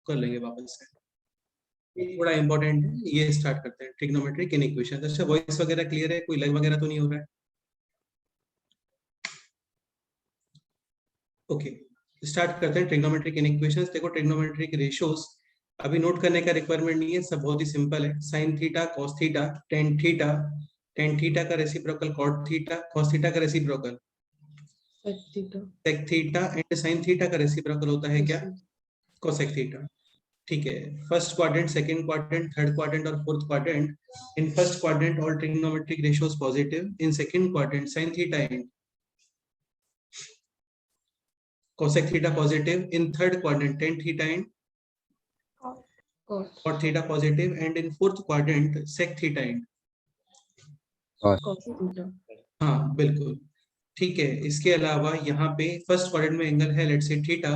कर लेंगे वापस से। ये थोड़ा इंपॉर्टेंट है, ये स्टार्ट करते हैं ट्रिग्नोमेट्रिक इनइक्वेशन। अच्छा वॉइस वगैरह क्लियर है, कोई लग वगैरह तो नहीं हो रहा है? ओके स्टार्ट करते हैं ट्रिग्नोमेट्रिक इनइक्वेशंस। देखो ट्रिग्नोमेट्रिक रेशियोज अभी नोट करने का रिक्वायरमेंट नहीं है, सब बहुत ही सिंपल है। Sine theta, cos theta, tan theta, tan theta का reciprocal cot theta, cos theta का reciprocal sec theta, and sine theta का रेसिप्रोकल होता है क्या? Cosec theta. ठीक है, first quadrant, second quadrant, third quadrant और fourth quadrant. In first quadrant all trigonometric ratios positive, in second quadrant sine theta and cosec theta positive, in third quadrant tan theta and cot theta positive, and in fourth quadrant sec theta and हाँ बिल्कुल ठीक है। इसके अलावा यहाँ पे first quadrant में angle है लेट्स से थीटा,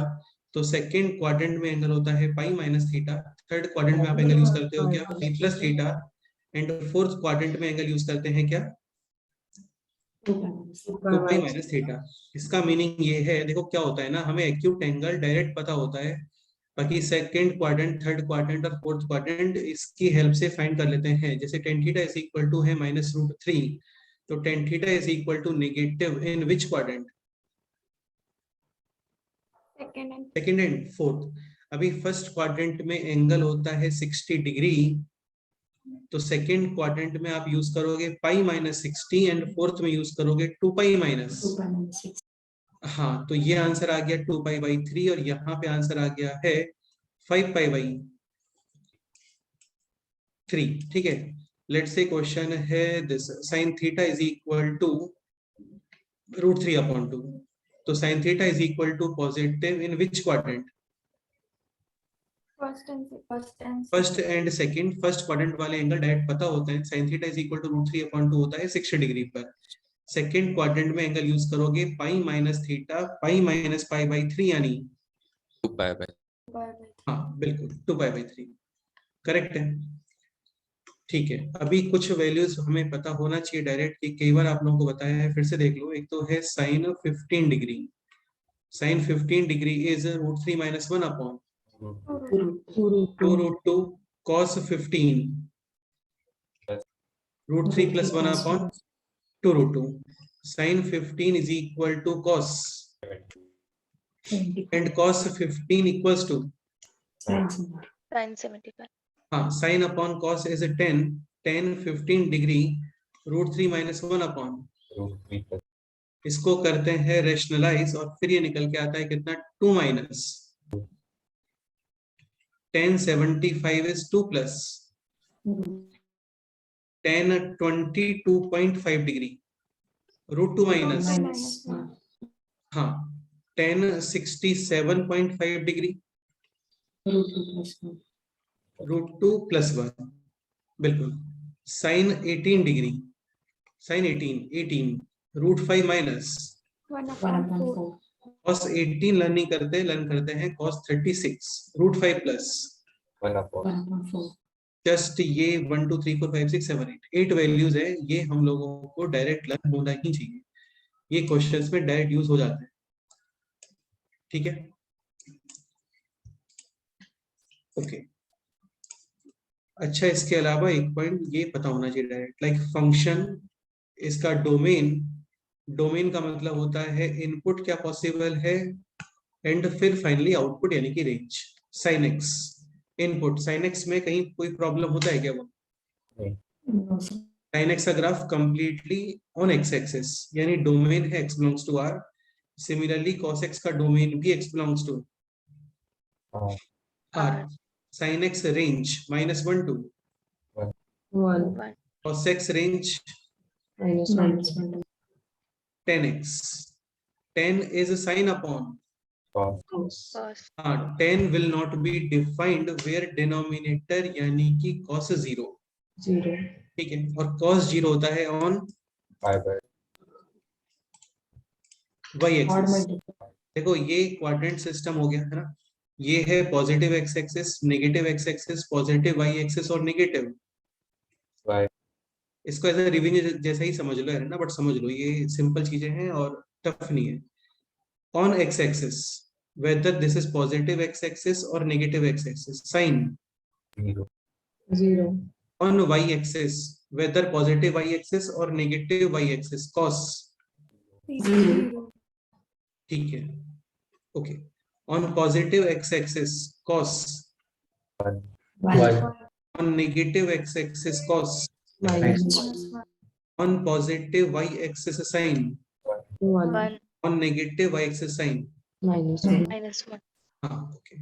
तो सेकंड क्वाड्रेंट में एंगल होता है pi minus theta, third quadrant में आप एंगल यूज करते हो क्या? Pi plus theta, and fourth quadrant में एंगल यूज करते हैं क्या? Two pi minus theta. इसका मीनिंग ये है, देखो क्या होता है ना, हमें एक्यूट एंगल डायरेक्ट पता होता है, बाकी सेकंड क्वाड्रेंट, थर्ड क्वाड्रेंट और फोर्थ क्वाड्रेंट इसकी हेल्प से फाइंड कर लेते हैं। जैसे tan theta is equal to है -√3, तो tan theta is equal to negative in which quadrant? Second and fourth. अभी फर्स्ट क्वाड्रेंट में एंगल होता है 60 डिग्री, तो सेकंड क्वाड्रेंट में आप यूज करोगे पाई माइनस 60 एंड फोर्थ में यूज करोगे 2 पाई माइनस। हाँ तो ये आंसर आ गया 2 पाई बाई 3, और यहाँ पे आंसर आ गया है 5 पाई बाई 3। ठीक है, लेट्स से क्वेश्चन है this, sine theta is equal to √3/2, तो sine theta is equal to positive in which quadrant? First and second. First quadrant वाले एंगल डायरेक्ट पता होते हैं, sine theta is equal to √3/2 होता है 60 डिग्री पर। Second quadrant में एंगल यूज करोगे pi minus theta, pi minus pi by 3 यानी 2 पाई बाई। हाँ बिल्कुल 2 पाई बाई 3 करेक्ट है। ठीक है, अभी कुछ वैल्यूज हमें पता होना चाहिए डायरेक्ट, कि कई बार आप लोगों को बताया है, फिर से देख लो। एक तो है sine 15 degree, sine 15 degree is √3 - 1 upon 2√2 cos 15, √3 + 1 upon 2√2, sin 15 is equal to cos, and cos 15 equals to sin 75. हाँ, sin upon cos is 10, tan 15 degree √3 - 1 upon, इसको करते हैं रेशनलाइज, और फिर ये निकल के आता है कितना? 2 minus tan 75 is 2 plus tan 22.5 degree √2 minus हाँ tan 67.5 डिग्री √2 + 1 बिल्कुल। sin 18 degree, sin 18 √5 minus cos 18 learn नहीं करते, लर्न करते हैं cos 36 √5 प्लस 1/4। जस्ट ये 1 2 3 4 5 6 7 8 वैल्यूज है, ये हम लोगों को डायरेक्ट लर्न होना ही चाहिए, ये क्वेश्चंस में डायरेक्ट यूज हो जाते हैं। ठीक है ओके अच्छा, इसके अलावा एक पॉइंट ये पता होना चाहिए डायरेक्ट, लाइक फंक्शन, इसका डोमेन, डोमेन का मतलब होता है इनपुट क्या पॉसिबल है, एंड फिर फाइनली आउटपुट यानी कि range. Sine x input, sine x में कहीं कोई प्रॉब्लम होता है क्या? वो साइन एक्स का graph completely on x axis, यानी डोमेन है x belongs to r। Similarly cos x का डोमेन भी x belongs to r। sin x range -1 to 1 cos x range -1 10x, 10 is a sin upon cos हाँ 10 will not be defined where denominator यानी कि cos 0, 0 ठीक है, और cos 0 होता है ऑन y एक्सिस। देखो ये क्वाड्रेंट सिस्टम हो गया है ना, ये है positive x axis, negative x axis, positive y axis और नेगेटिव y। इसको ऐसा रिवीजन जैसा ही समझ लो है ना, बट समझ लो ये सिंपल चीजें हैं और टफ नहीं है। On x axis whether this is positive x-axis or negative x-axis. Sine 0. on y-axis, whether positive y-axis or negative y-axis. Cos, ठीक है, okay. On positive x-axis, cos. 1. On negative x-axis, cos. On positive y-axis, sine. 1 On negative y-axis, sine. -1 हाँ, okay,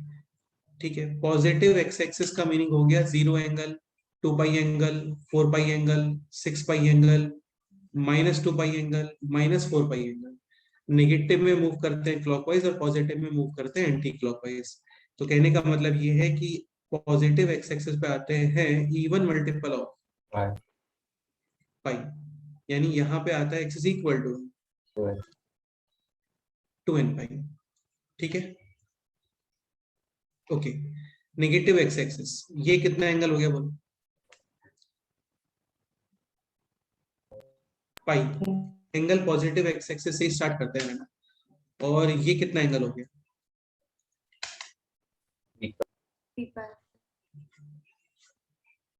ठीक है. Positive X axis का meaning हो गया 0 angle, 2 पाई angle, 4 पाई angle, 6 पाई angle, -2 पाई angle, -4 पाई angle. Negative में move करते हैं क्लॉकवाइज और पॉजिटिव में मूव करते हैं एंटी क्लॉकवाइज. तो कहने का मतलब ये है कि पॉजिटिव एक्स एक्सिस पे आते हैं इवन मल्टीपल ऑफ पाई, यानी यहाँ पे आता है x is equal to 2n pi. ठीक है, ओके. नेगेटिव एक्स एक्सिस, ये कितना एंगल हो गया बोलो? पाई. एंगल पॉजिटिव एक्स एक्सिस से स्टार्ट करते हैं ना, और ये कितना एंगल हो गया?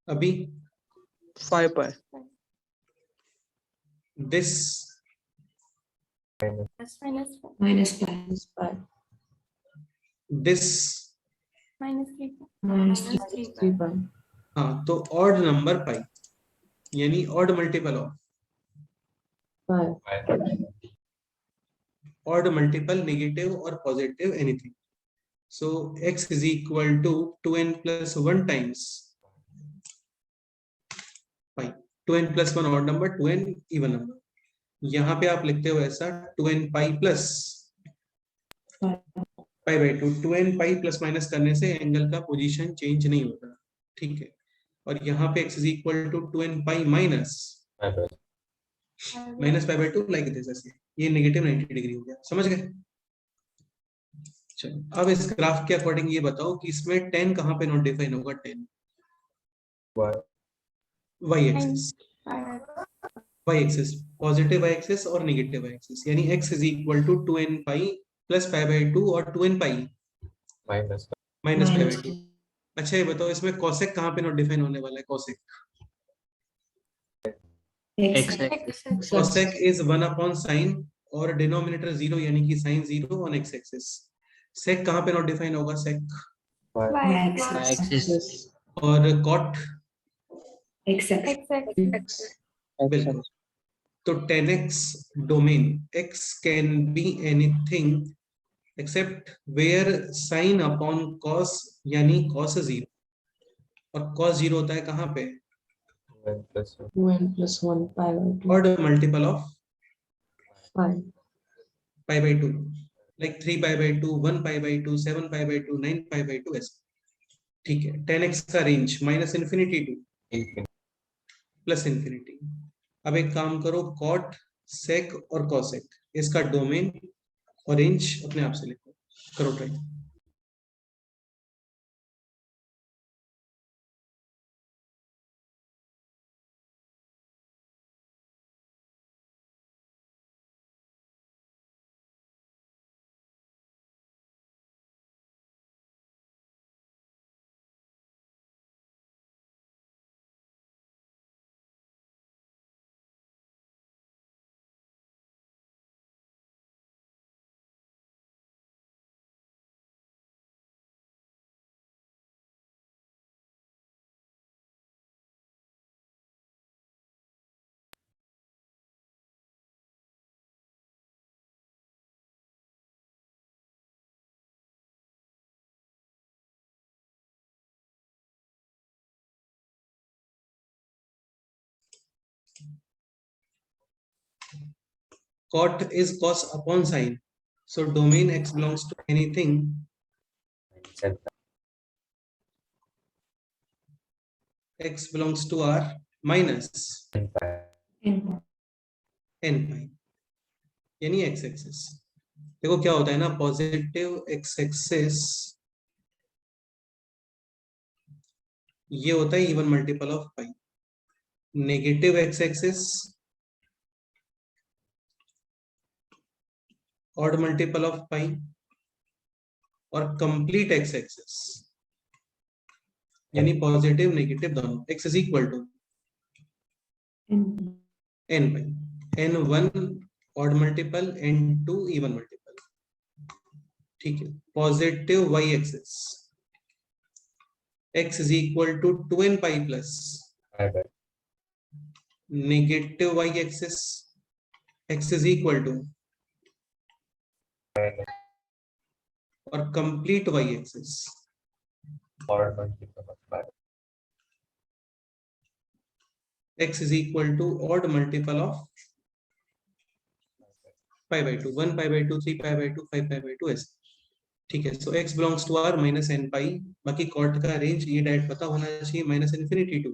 अभी 5 पाई दिस दिस, हाँ, तो ऑड नंबर पाई, यानी odd multiple of, odd multiple negative और positive anything. So x is equal to 2n plus 1 times pi. 2n plus 1 odd number, 2n even number. यहाँ पे आप लिखते हो ऐसा 2n pi plus pi by 2. 2n pi plus minus करने से angle का पोजीशन चेंज नहीं होता. ठीक है, और यहाँ पे x is equal to 2n pi minus pi by 2, like this. ऐसे ये नेगेटिव 90 डिग्री हो गया. समझ गए? चलो, अब इस ग्राफ के अकॉर्डिंग ये बताओ कि इसमें 10 कहाँ पे नॉट डिफाइन होगा? 10 y axis, y axis, positive y axis और नेगेटिव y एक्सिस, यानी x is equal to 2n pi plus pi by 2 और 2n pi minus pi by 2. अच्छा, ये बताओ इसमें कोसेक कहाँ पे नॉट डिफाइन होने वाला है? Cosec, cosec is 1 upon sine और डिनोमिनेटर 0, यानी कि साइन 0 ऑन x एक्सिस. सेक कहाँ पे नॉट डिफाइन होगा? सेक और कॉट बिल्कुल. तो 10x domain x can be anything except where sine upon cos, यानी कॉस 0, और कॉस 0 होता है कहाँ पे? 2n plus 1 pi by 2. Odd multiple of Pi. Pi by 2, like 3 pi by 2, 1 pi by 2, 7 pi by 2, 9 pi by 2, ऐसा. ठीक है, 10x का range minus infinity two plus infinity. अब एक काम करो, कॉट, सेक और कॉसेक, इसका डोमेन और रेंज अपने आप से लिखो. करो try. Cot is cos upon sine, so domain x belongs to anything x belongs to R minus n pi, यानी x एक्सिस. देखो क्या होता है ना, पॉजिटिव x एक्सिस ये होता है even multiple of pi. Negative x axis odd multiple of pi. और कंप्लीट एक्स एक्सिस यानी पॉजिटिव नेगेटिव दोनों, x is equal to n by n1 odd multiple n2 even multiple, ठीक है। Positive y axis x is equal to 2n pi plus negative y axis x is equal to और complete y axis x is equal to odd multiple of pi by 2, 1 pi by 2, 3 pi by 2, 5 pi by 2 ऐसे, ठीक है। सो x belongs to r minus n pi, बाकी cot का range ये direct पता होना चाहिए, minus infinity two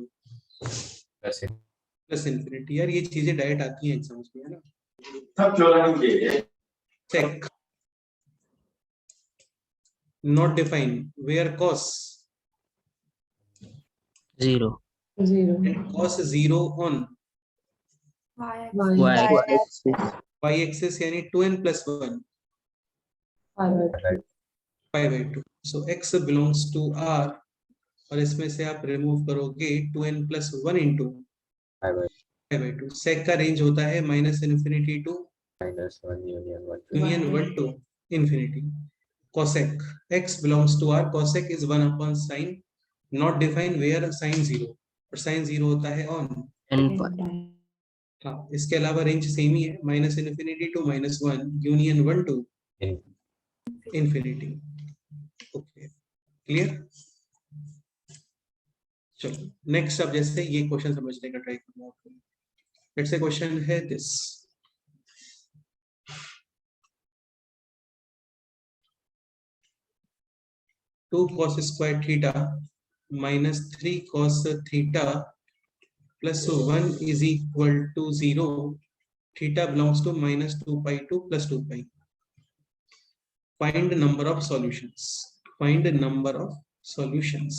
plus infinity. यार ये चीजें डायरेक्ट आती हैं एग्जाम्स में, है ना। सब चौराहे check not define where cos 0 and cos 0 on y y axis यानी 2n plus 1 pi by 2। so x belongs to r और इसमें से आप रिमूव करोगे 2n plus 1 into pi by 2। sec का रेंज होता है minus infinity to union 1 to infinity। cosec x belongs to r, cosec is 1 upon sin, not define where sin 0 और sin 0 होता है on n pi हाँ। इसके अलावा रेंज सेम ही है, minus infinity to minus 1 union 1 to infinity. Okay clear. चलो next, अब जैसे ये क्वेश्चन समझने का ट्राई करूंगा आपको। लेट्स से क्वेश्चन है this, two cos square theta minus 3 cos theta plus 1 is equal to 0, theta belongs to minus 2 pi to plus 2 pi। find number of solutions, find number of solutions,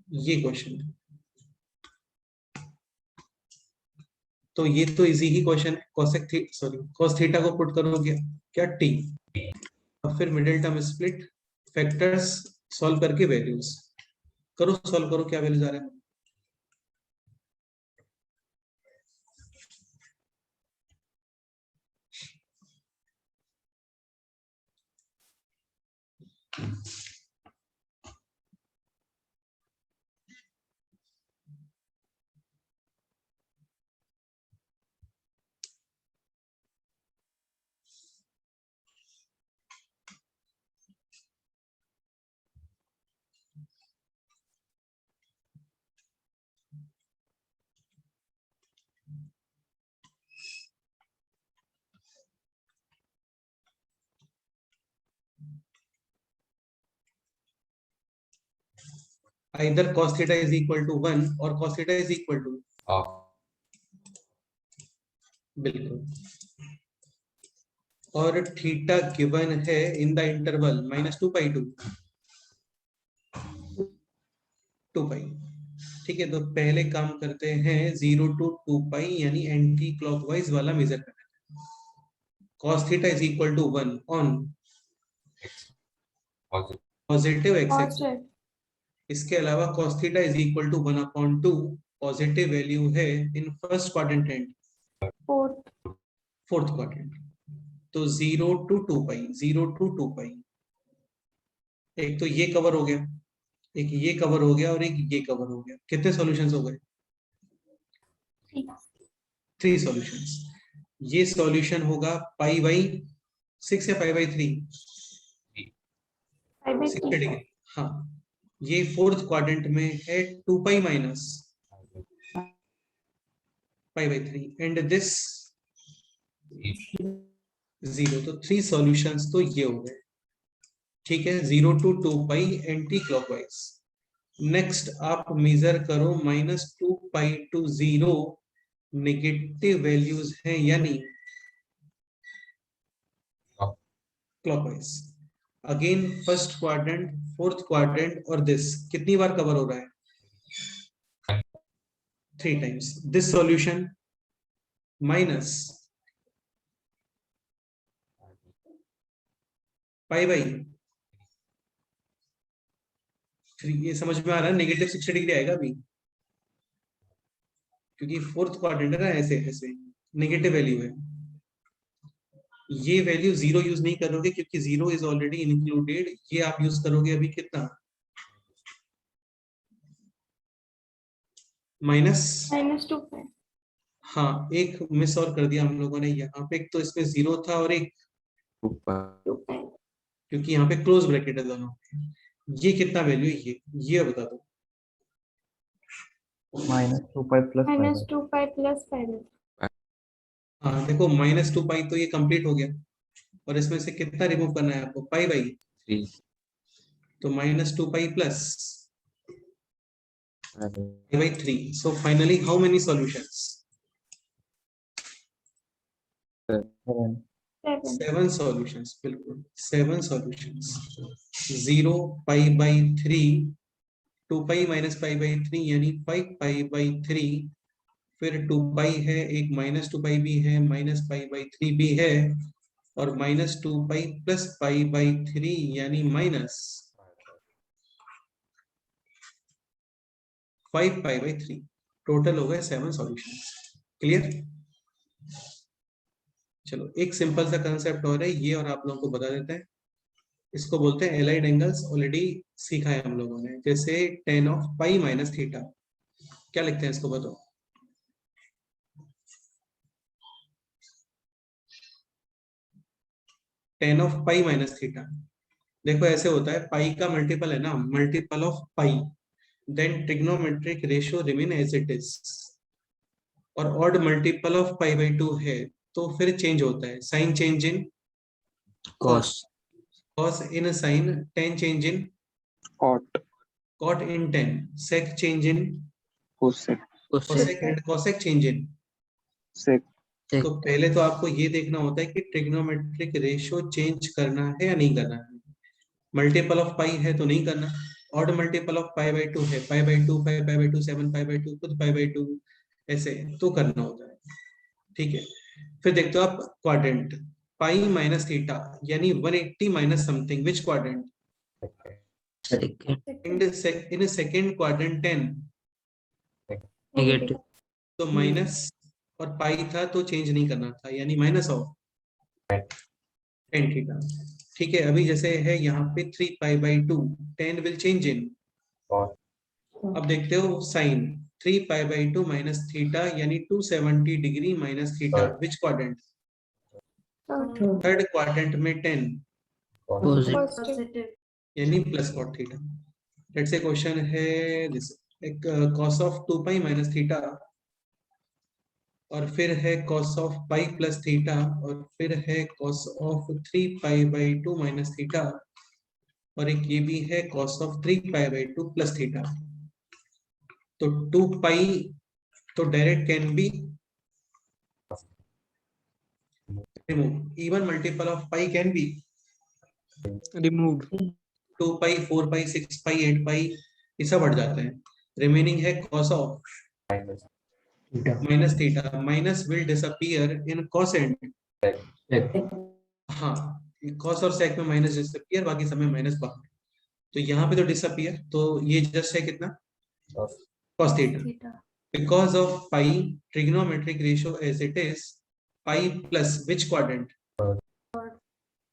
ये question है। तो ये तो easy ही question है, cos theta को put करोगे क्या t, और फिर middle term split, factors solve करके वैल्यूज करो, सॉल्व करो क्या वैल्यूज आ रहे हैं। Either cos theta is equal to 1 or cos theta is equal to बिल्कुल, और थीटा गिवन है in the interval minus 2 pi to 2 pi, ठीक है। तो पहले काम करते हैं 0 to 2 पाई यानी एंटी क्लॉकवाइज वाला मेजर करना है। cos theta is equal to 1 on positive X axis. इसके अलावा cos theta is equal to 1 upon 2, positive value है in first quadrant and fourth quadrant. तो 0 to 2 पाई, 0 to 2 पाई, एक तो ये कवर हो गया, एक ये कवर हो गया और एक ये कवर हो गया। कितने सॉल्यूशंस हो गए? 3 सॉल्यूशंस। ये सॉल्यूशन होगा पाई बाई 6 या पाई बाई 3 60 डिग्री। हाँ, ये फोर्थ क्वाड्रेंट में है 2 pi minus pi by 3 and this 0। तो 3 सॉल्यूशंस तो ये हो गए, ठीक है। 0 to 2 pi anti clockwise. Next आप मेजर करो minus 2 pi to 0, negative values हैं यानी clockwise. Again first quadrant, fourth quadrant और दिस कितनी बार कवर हो रहा है? 3 times. This solution minus pi by 3, ये समझ में आ रहा है? नेगेटिव 60 डिग्री आएगा अभी, क्योंकि फोर्थ क्वाड्रेंट है ना, ऐसे ऐसे नेगेटिव वैल्यू है। ये वैल्यू जीरो यूज नहीं करोगे क्योंकि जीरो इज ऑलरेडी इंक्लूडेड। ये आप यूज करोगे अभी कितना, माइनस -2 हाँ, एक मिस और कर दिया हम लोगों ने यहाँ पे। एक तो इसमें जीरो था और एक, 2 pi क्योंकि यहाँ पे क्लोज ब्रैकेट है दोनों। ये कितना वैल्यू है ये बता दो। minus 2 pi plus pi by -2 pi plus pi by हाँ देखो, -2 पाई तो ये कंप्लीट हो गया, और इसमें से कितना रिमूव करना है आपको, पाई बाई 3 तो -2 pi plus pi by pi by 3। So finally how many solutions? 7 7 solutions, बिल्कुल 7 solutions. 0 pi by 3, 2 pi minus pi by 3 यानी 5 पाई बाई 3, फिर 2 पाई है, एक -2 पाई भी है, माइनस पाई बाई 3 भी है, और -2 पाई प्लस पाई बाई 3 यानी -5 पाई बाई 3। टोटल हो गए 7 सॉल्यूशंस। क्लियर? चलो एक सिंपल सा कंसेप्ट और है ये, और आप लोगों को बता देते हैं। इसको बोलते हैं एलाइड एंगल्स। ऑलरेडी सीखा है हम लोगों ने, जैसे tan of pi minus theta. क्या लिखते हैं इसको बताओ? tan of pi minus theta. देखो ऐसे होता है, पाई का मल्टीपल है ना, multiple of pi, then trigonometric ratio remain as it is. और odd multiple of pi by 2 है तो फिर चेंज होता है, sine change in cos cos in sine, tan change in Cot. cot in tan, sec change in Cosec. cosec, and cosec change in। Sec. तो पहले तो आपको ये देखना होता है कि ट्रिग्नोमेट्रिक रेशियो चेंज करना है या नहीं करना है। मल्टीपल ऑफ पाई है तो नहीं करना, odd multiple of pi by 2 है, पाई by 2, pi by 2, 7 pi by 2, खुद पाई बाई 2, ऐसे तो करना होता है। ठीक है, फिर देखते हो आप क्वाड्रेंट, पाई माइनस थीटा यानी 180 माइनस समथिंग, विच क्वाड्रेंट? इन सेकंड क्वाड्रेंट 10, negative तो माइनस और पाई था तो चेंज नहीं करना था, यानी माइनस ऑफ tan थीटा। ठीक है, अभी जैसे है यहाँ पे 3 pi by 2, tan will change in. cos अब देखते हो sine, 3 pi by 2 minus theta यानी 270 degree minus theta, which quadrant? Third quadrant में 10 positive यानी plus cot theta. Let's say question है दिस, एक cos of 2 pi minus theta, और फिर है cos of pi plus theta, और फिर है cos of 3 pi by 2 minus theta, और एक ये भी है cos of 3 pi by 2 plus theta. तो 2 पाई तो direct can be remove, even multiple of pi can be Removed. 2 पाई, 4 पाई, 6 पाई, 8 पाई, ये सब हट जाते हैं। रिमेनिंग है cos of minus theta minus theta, minus will disappear in cos and, sec हाँ cos और sec में माइनस डिसअपीयर, बाकी सब में माइनस बाहर। तो यहाँ पे तो डिसअपीयर, तो ये जस्ट है कितना, cos cos theta. theta Because of pi trigonometric ratio as it is, pi plus which quadrant?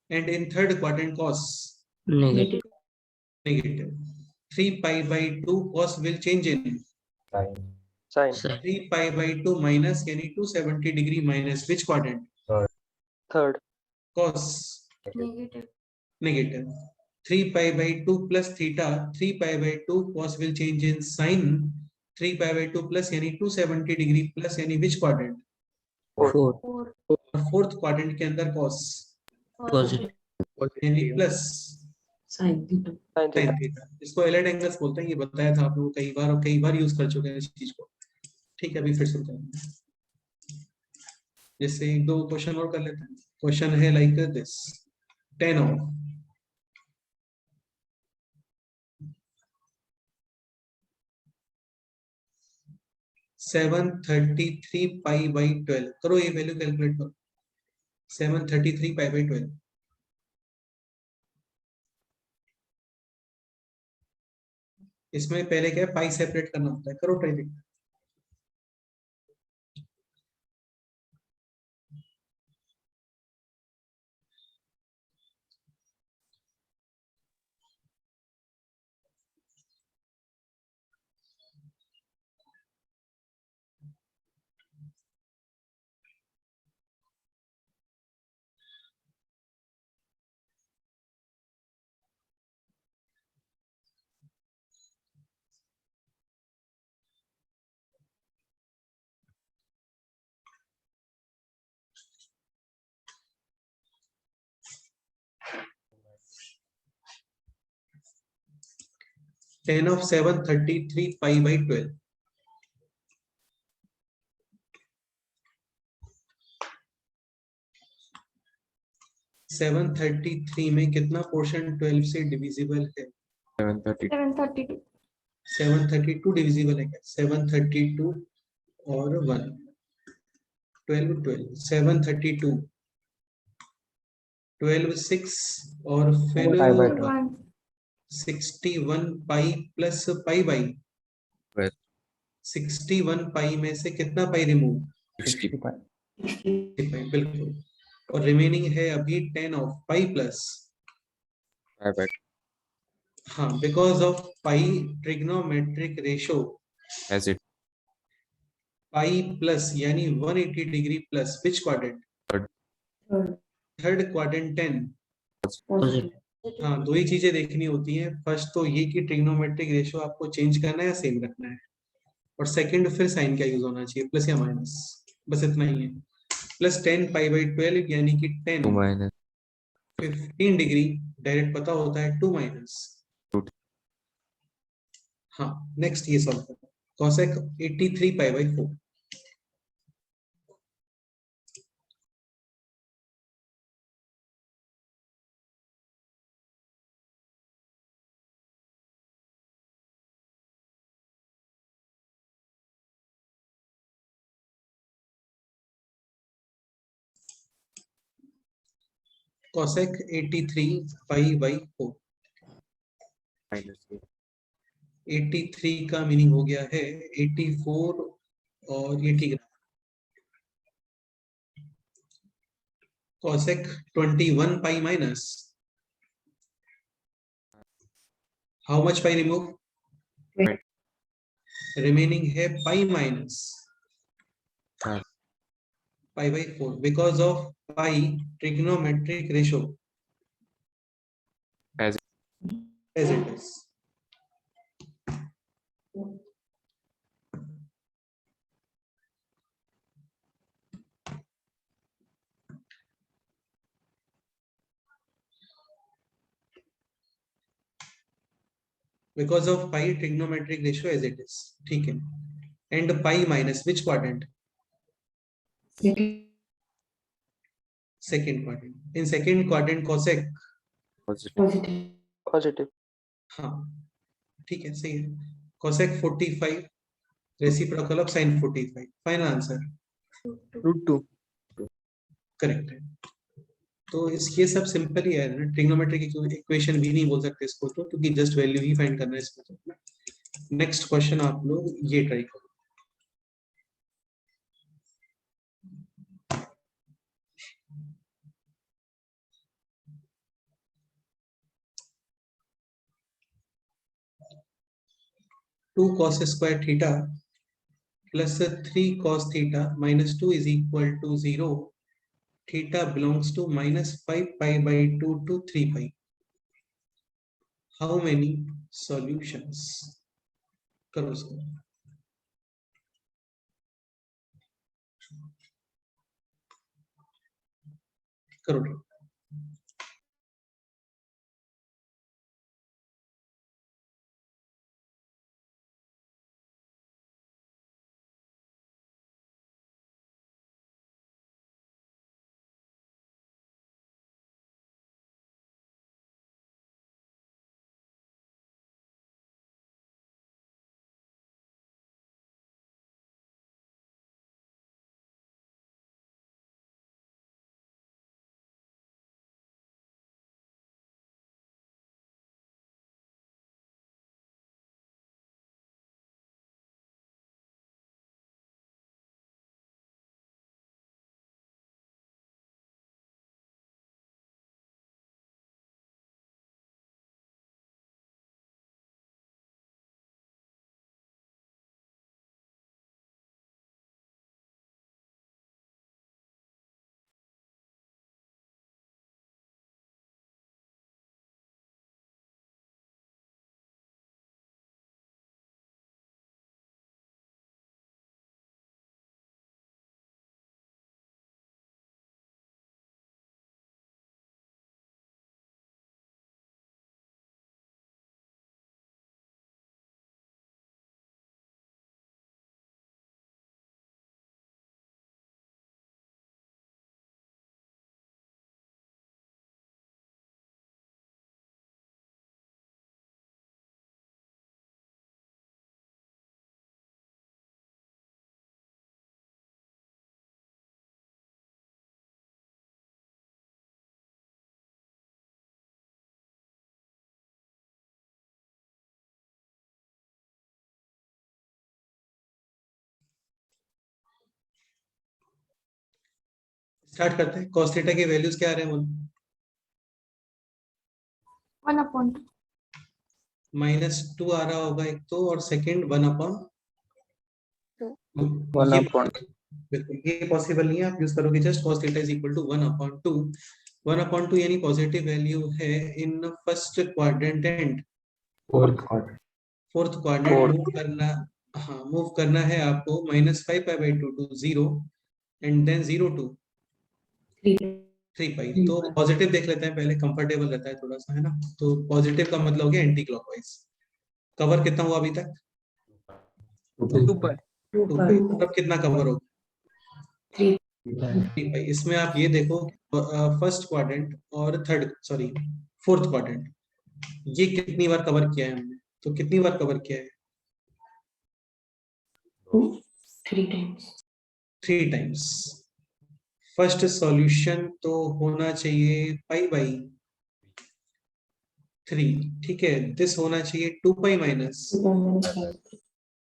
And in third quadrant cos negative negative। 3 pi by 2 cos will change in sin Sin. 3 pi by 2 minus यानी 270 degree minus which quadrant? Third. Cos negative negative। 3 pi by 2 plus theta, 3 pi by 2 cos will change in sin 3 pi by 2 plus यानी 270 degree plus यानी which quadrant? 4 और fourth quadrant के अंदर cos positive यानी plus sin theta Sin sin theta. Theta. इसको allied angles बोलते हैं, ये बताया था आप लोगों को कई बार, और कई बार यूज कर चुके हैं इस चीज को। ठीक है, अभी फिर से बताएंगे। जैसे एक दो क्वेश्चन और कर लेते हैं। क्वेश्चन है like this, 10 of 733 pi by 12, करो ये वैल्यू कैलकुलेट करो। 733 पाई बाई 12 इसमें पहले क्या है, पाई सेपरेट करना होता है, करो ट्राई देखो। Ten of 733 pi by 12। Seven 33 में कितना पोर्शन 12 से डिविजिबल है? 732 732 डिविजिबल है क्या? 732 और 1, 12 12 732, 12 6 और फिर Pi by 12. 1 61 pi plus pi by Well. 61 पाई में से कितना पाई रिमूव? 60 pi. 60 पाई, बिल्कुल। और रिमेनिंग है अभी 10 of pi plus, Pi by हाँ, because of pi trigonometric ratio as it pi plus यानी 180 degree plus which quadrant? Third quadrant 10। Positive हाँ, दो ही चीजें देखनी होती हैं, फर्स्ट तो ये कि ट्रिग्नोमेट्रिक रेशो आपको चेंज करना है या सेम रखना है, और सेकंड फिर साइन क्या यूज होना चाहिए, प्लस या माइनस, बस इतना ही है। प्लस 10 पाई बाई 12 यानी कि 10 2 minus 15 डिग्री, डायरेक्ट पता होता है 2 माइनस। 2 हाँ, नेक्स्ट ये सॉल्व करो। Cosec 83 pi by 4। Cosec 83 pi by 4। minus 2 83 का मीनिंग हो गया है 84 और 80 gram. Cosec 21 pi minus, how much pi remove? Remaining है पाई माइनस हाँ। Pi by 4 because of pi trigonometric ratio as as it is. Because of pi trigonometric ratio as it is, ठीक है। And pi minus which quadrant? Second quadrant. In second quadrant cosec, positive positive हाँ, ठीक है, सही है। Cosec 45 reciprocal of sin 45, final answer √2 correct है। तो ये सब सिंपल ही है ना, ट्रिग्नोमेट्रिक इक्वेशन भी नहीं बोल सकते इसको तो, क्योंकि जस्ट वैल्यू ही फाइंड करना है इसमें तो। नेक्स्ट क्वेश्चन आप लोग ये ट्राई करो। Two cos square theta plus 3 cos theta minus 2 is equal to 0. Theta belongs to minus 5 pi by 2 to 3 pi. How many solutions? करो इसको। करो। स्टार्ट करते हैं। cos थीटा के वैल्यूज क्या आ रहे हैं बोलो? 1/2 -2 आ रहा होगा एक तो, और सेकंड 1/2। 1/2 बिल्कुल ये पॉसिबल नहीं है, आप यूज करोगे just cos theta is equal to 1/2। 1/2 यानी पॉजिटिव वैल्यू है in first quadrant and fourth quarter fourth quadrant move करना। हाँ, मूव करना है आपको -5π/2 टू 0 एंड देन 0 टू 3π। तो पॉजिटिव देख लेते हैं पहले, कंफर्टेबल रहता है थोड़ा सा, है ना। तो पॉजिटिव का मतलब हो गया एंटी क्लॉकवाइज। कवर कितना हुआ अभी तक? 2π 2π। अब कितना कवर होगा? 3π। इसमें आप ये देखो, फर्स्ट क्वाड्रेंट और फोर्थ क्वाड्रेंट, ये कितनी बार कवर किया है हमने? तो कितनी बार कवर किया है? 3 times. 3 टाइम्स। फर्स्ट सॉल्यूशन तो होना चाहिए π/3, ठीक है। दिस होना चाहिए 2π माइनस,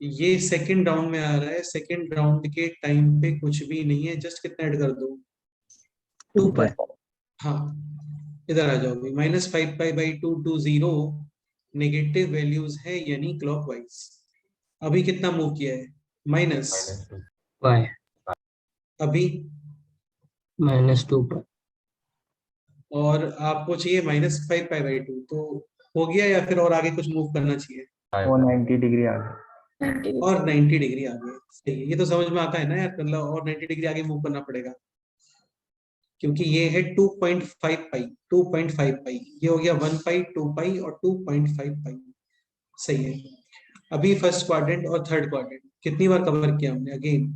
ये सेकंड राउंड में आ रहा है। सेकंड राउंड के टाइम पे कुछ भी नहीं है, जस्ट कितना ऐड कर दो? 2π हाँ, इधर आ जाओगे। -5π/2 टू 0 नेगेटिव वैल्यूज है यानी क्लॉकवाइज। अभी कितना मूव किया है? माइनस। y अभी -2π और आपको चाहिए -5π/2, तो हो गया या फिर और आगे कुछ मूव करना चाहिए? 90 डिग्री आ गया। और 90 डिग्री आगे, सही है। ये तो समझ में आता है ना यार, मतलब और 90 डिग्री आगे मूव करना पड़ेगा, क्योंकि ये है 2.5π। ये हो गया 1π, 2π और 2.5π। सही है। अभी फर्स्ट क्वाड्रेंट और थर्ड क्वाड्रेंट कितनी बार कवर किया हमने? अगेन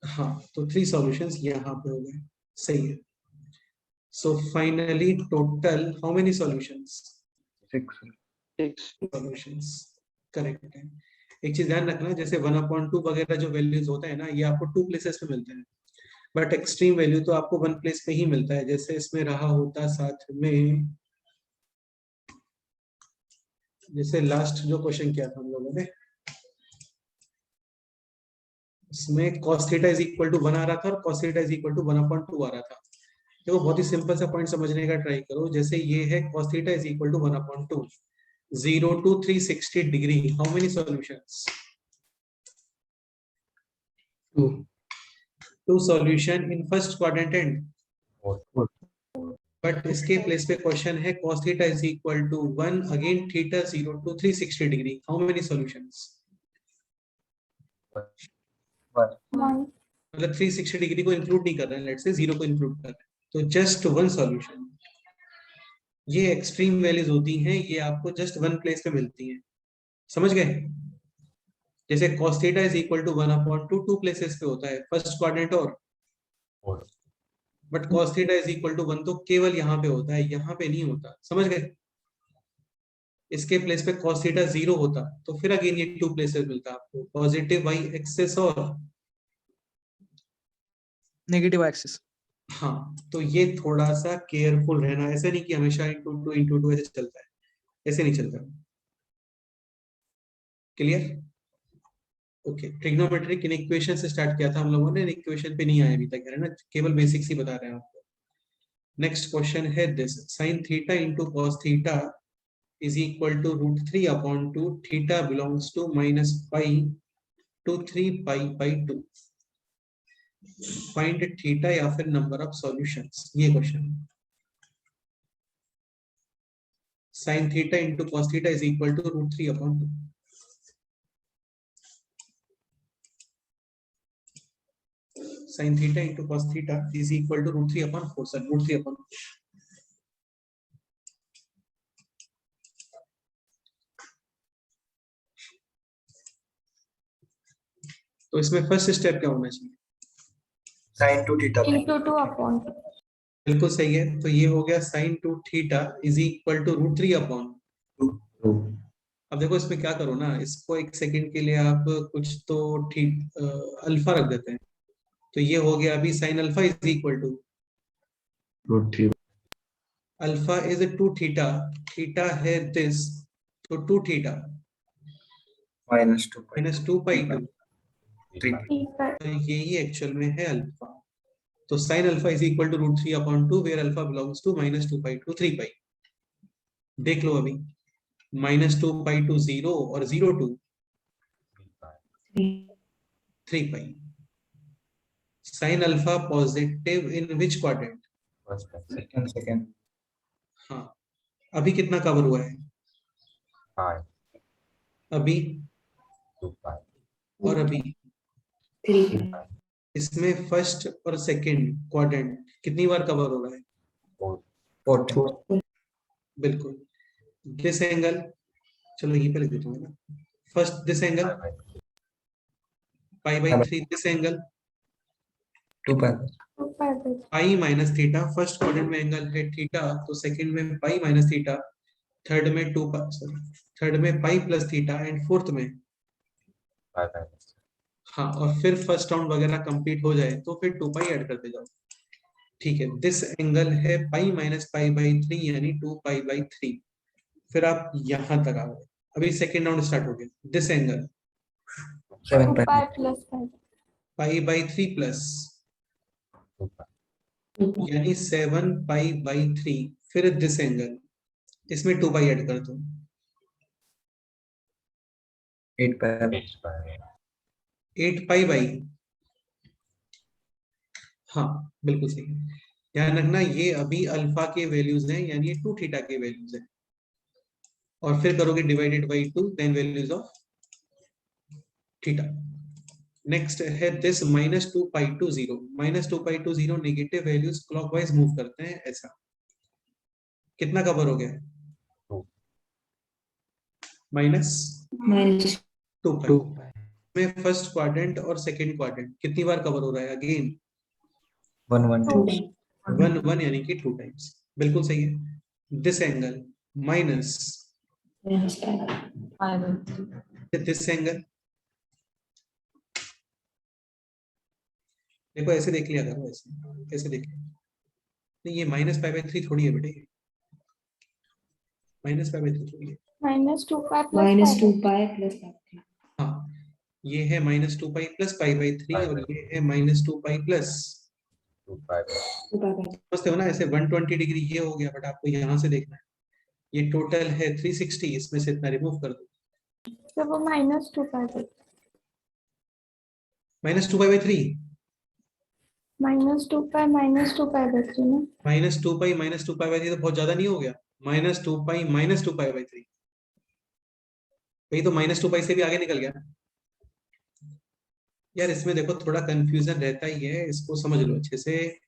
हाँ, तो 3 सॉल्यूशंस यहाँ पे हो गए। सही है। So finally total how many solutions? 6 solutions, correct है। एक चीज ध्यान रखना, जैसे 1/2 वगैरह जो वैल्यूज होता है ना, ये आपको 2 प्लेसेस पे मिलते हैं, बट एक्सट्रीम वैल्यू तो आपको 1 प्लेस पे ही मिलता है। जैसे इसमें रहा होता साथ में, जैसे लास्ट जो क्वेश्चन किया था हम लोगों ने, इसमें cos theta is equal to 1 आ रहा था और cos theta is equal to 1/2 आ रहा था। देखो बहुत ही सिंपल सा पॉइंट समझने का ट्राई करो। जैसे ये है cos theta is equal to 1/2, 0 to 360 degree, how many solutions? 2 solution in first quadrant and, but इसके प्लेस पे क्वेश्चन है cos theta is equal to 1 again theta 0 to 360 degree, how many solutions? 1 मतलब 360 degree को include नहीं कर रहे हैं, let's say 0 को इंक्लूड कर रहे हैं, तो जस्ट 1 सॉल्यूशन। ये एक्सट्रीम वैल्यूज होती हैं, ये आपको जस्ट 1 प्लेस पे मिलती हैं, समझ गए? जैसे cos theta is equal to 1/2 2 places पे होता है, फर्स्ट क्वाड्रेंट और, but cos theta is equal to 1 तो केवल यहाँ पे होता है, यहाँ पे नहीं होता, समझ गए? इसके प्लेस पे cos थीटा 0 होता तो फिर अगेन ये 2 प्लेसेस मिलता आपको, पॉजिटिव वाई एक्सेस और नेगेटिव एक्सिस। हाँ, तो ये थोड़ा सा केयरफुल रहना, ऐसे नहीं कि हमेशा *2 ऐसे चलता है, ऐसे नहीं चलता। क्लियर? ओके, ट्रिग्नोमेट्रिक इक्वेशन से स्टार्ट किया था हम लोगों ने, इक्वेशन पे नहीं आए अभी तक, है ना, केवल बेसिक्स ही बता रहे हैं आपको। नेक्स्ट क्वेश्चन है this, sin theta into cos theta is equal to √3/2, theta belongs to -π to 3π/2, find theta या फिर नंबर ऑफ सॉल्यूशंस, ये question. sin theta into cos theta is equal to √3/2, sin theta into cos theta is equal to √3/4, sir √3/4। तो इसमें first step क्या होना चाहिए? sin 2 theta into 2/2 बिल्कुल सही है। तो ये हो गया sin 2 theta is equal to √3/2। अब देखो इसमें क्या करो ना, इसको एक सेकंड के लिए आप कुछ तो ठीक अल्फा रख देते हैं, तो ये हो गया अभी sin alpha is equal to alpha is 2 थीटा, थीटा है दिस, तो 2 थीटा -2π -2π2, 3 यही एक्चुअल में है अल्फा। तो sine alpha is equal to √3/2 where alpha belongs to -2 to 3 pi. देख लो अभी, -2 पाई टू 0 और 0 to 3 pi. Sine alpha positive in which quadrant? Second हाँ, अभी कितना कवर हुआ है? अभी और अभी 3 इसमें फर्स्ट और सेकंड क्वाड्रेंट कितनी बार कवर हो रहा है? 4 बिल्कुल। दिस एंगल, चलो ये पहले लिख दूंगा ना। First this angle π/3, this angle 2 pi 2 pi by pi minus theta. First quadrant में एंगल है थीटा, तो सेकंड में पाई माइनस थीटा, थर्ड में थर्ड में pi plus theta and fourth में हाँ। और फिर फर्स्ट राउंड वगैरह कंप्लीट हो जाए तो फिर 2 पाई ऐड करते जाओ। ठीक है, दिस एंगल है π-π/3 यानी 2 पाई/3। फिर आप यहां तक आओ। अभी सेकेंड राउंड स्टार्ट हो गया। This angle 7 2 pi pi plus pi. π/3 plus यानी 7 पाई/3। फिर दिस एंगल, इसमें 2 पाई ऐड कर दो। 8 पाई 8 पाई/, हाँ बिल्कुल सही है। ध्यान रखना ये अभी अल्फा के वैल्यूज हैं, यानी ये 2 थीटा के वैल्यूज हैं। और फिर करोगे divided by 2, then values of theta. Next है this -2 pi to 0। -2 pi to 0 negative values clockwise move करते हैं ऐसा। कितना कवर हो गया? -2 पाई में फर्स्ट क्वाड्रेंट और सेकंड क्वाड्रेंट कितनी बार कवर हो रहा है? अगेन 1 1 2 1 1 यानी कि 2 टाइम्स। बिल्कुल सही है। This angle minus this angle, देखो ऐसे देख लिया करो, ऐसे देख लिया। नहीं, ये -π/3 थोड़ी है बेटे, -π/3 थोड़ी है। -2 pi plus -2 pi. pi plus pi. हाँ, ये है -2 पाई प्लस π/3 और ये है -2 पाई प्लस 2 pi by समझते हो ना? ऐसे 120 डिग्री ये हो गया, बट आपको यहाँ से देखना है। ये टोटल है 360, इसमें से इतना रिमूव कर दो। So वो -2 pi by -2 पाई/3 -2 pi -2 pi by 3 ना. -2 पाई -2 पाई/3 तो बहुत ज्यादा नहीं हो गया? -2 पाई -2 पाई/3, वही तो -2 पाई से भी आगे निकल गया। यार इसमें देखो थोड़ा कंफ्यूजन रहता ही है, इसको समझ लो अच्छे से।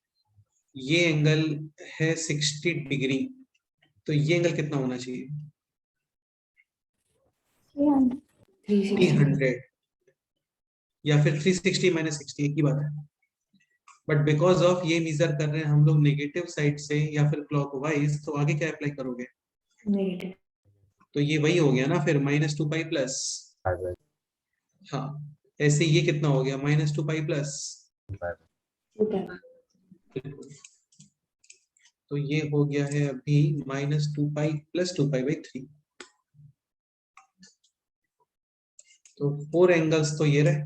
ये एंगल है 60 डिग्री, तो ये एंगल कितना होना चाहिए? 300. 300 या फिर 360 -60 एक ही बात है। बट बिकॉज ऑफ ये मेजर कर रहे हैं हम लोग नेगेटिव साइड से या फिर क्लॉकवाइज, तो आगे क्या अप्लाई करोगे? negative. तो ये वही हो गया ना फिर, -2 पाई प्लस, हाँ ऐसे ये कितना हो गया? -2 पाई प्लस, 2 pi. तो ये हो गया है अभी -2 पाई प्लस 2 पाई/3। तो 4 एंगल्स तो ये रहे,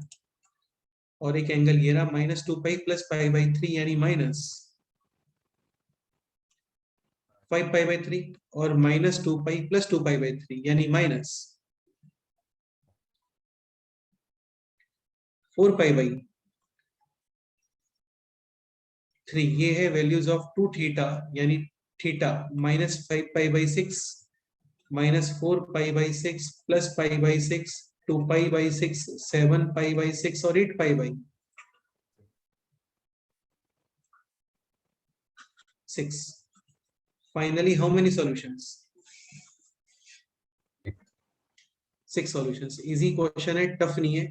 और एक एंगल ये रहा -2 पाई प्लस π/3 यानी -5 पाई/3, और -2 पाई प्लस 2 पाई/3 यानी -4 पाई/3। ये है वैल्यूज ऑफ 2 थीटा, यानी थीटा -5 पाई/6 -4 पाई/6 प्लस π/6 2 पाई/6 7 पाई/6 और 8 पाई/6। Finally, how many solutions? 6 solutions. Easy question है, टफ नहीं है।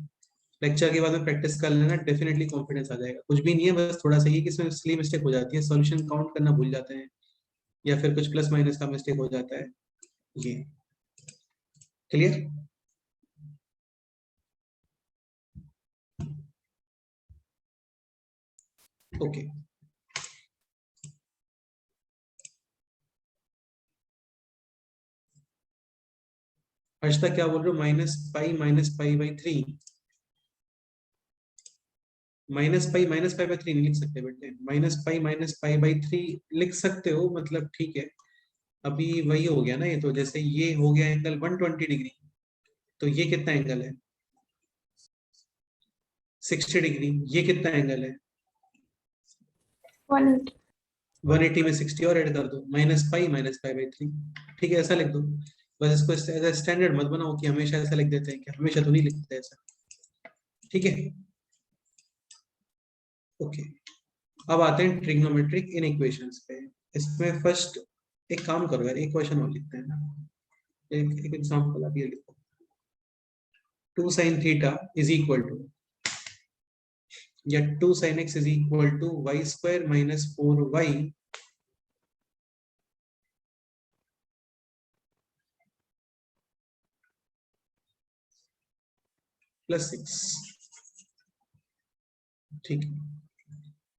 लेक्चर के बाद में प्रैक्टिस कर लेना, डेफिनेटली कॉन्फिडेंस आ जाएगा। कुछ भी नहीं है, बस थोड़ा सा ही कि इसमें सिली मिस्टेक हो जाती है, सॉल्यूशन काउंट करना भूल जाते हैं, या फिर कुछ प्लस माइनस का मिस्टेक हो जाता है। ये क्लियर? ओके। हर्षिता क्या बोल रहे हो? -π -π/3 माइनस पाई बाई 3 नहीं लिख सकते बेटे, माइनस पाई बाई 3 लिख सकते हो, मतलब ठीक है। अभी वही हो गया ना ये, तो जैसे ये हो गया एंगल 120 डिग्री, तो ये कितना एंगल है 60 डिग्री, ये कितना एंगल है 180. 180 में 60 और ऐड कर दो, माइनस पाई बाई 3। ठीक है, ऐसा लिख दो बस। इसको ऐसा स्टैंडर्ड मत बनाओ कि हमेशा ऐसा लिख देते हैं, कि हमेशा तो नहीं लिखते ऐसा। ठीक है, ओके। अब आते हैं ट्रिग्नोमेट्रिक इनइक्वेशंस पे। इसमें फर्स्ट एक काम करो यार, एक क्वेश्चन और लिखते हैं ना, एक एग्जांपल अभी लिखो। 2 sin theta is equal to, या 2 sin x is equal to y square minus 4y plus 6। ठीक है,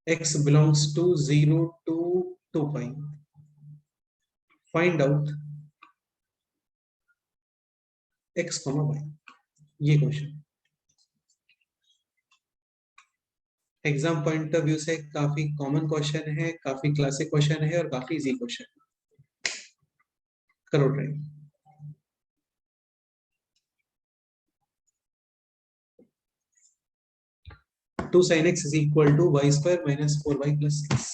x belongs to 0 to 2 pi। Find out x, y। ये question exam point of view से काफी कॉमन क्वेश्चन है, काफी classic question है और काफी इजी क्वेश्चन है। करो try. Two sin x is equal to y square minus 4y plus 6।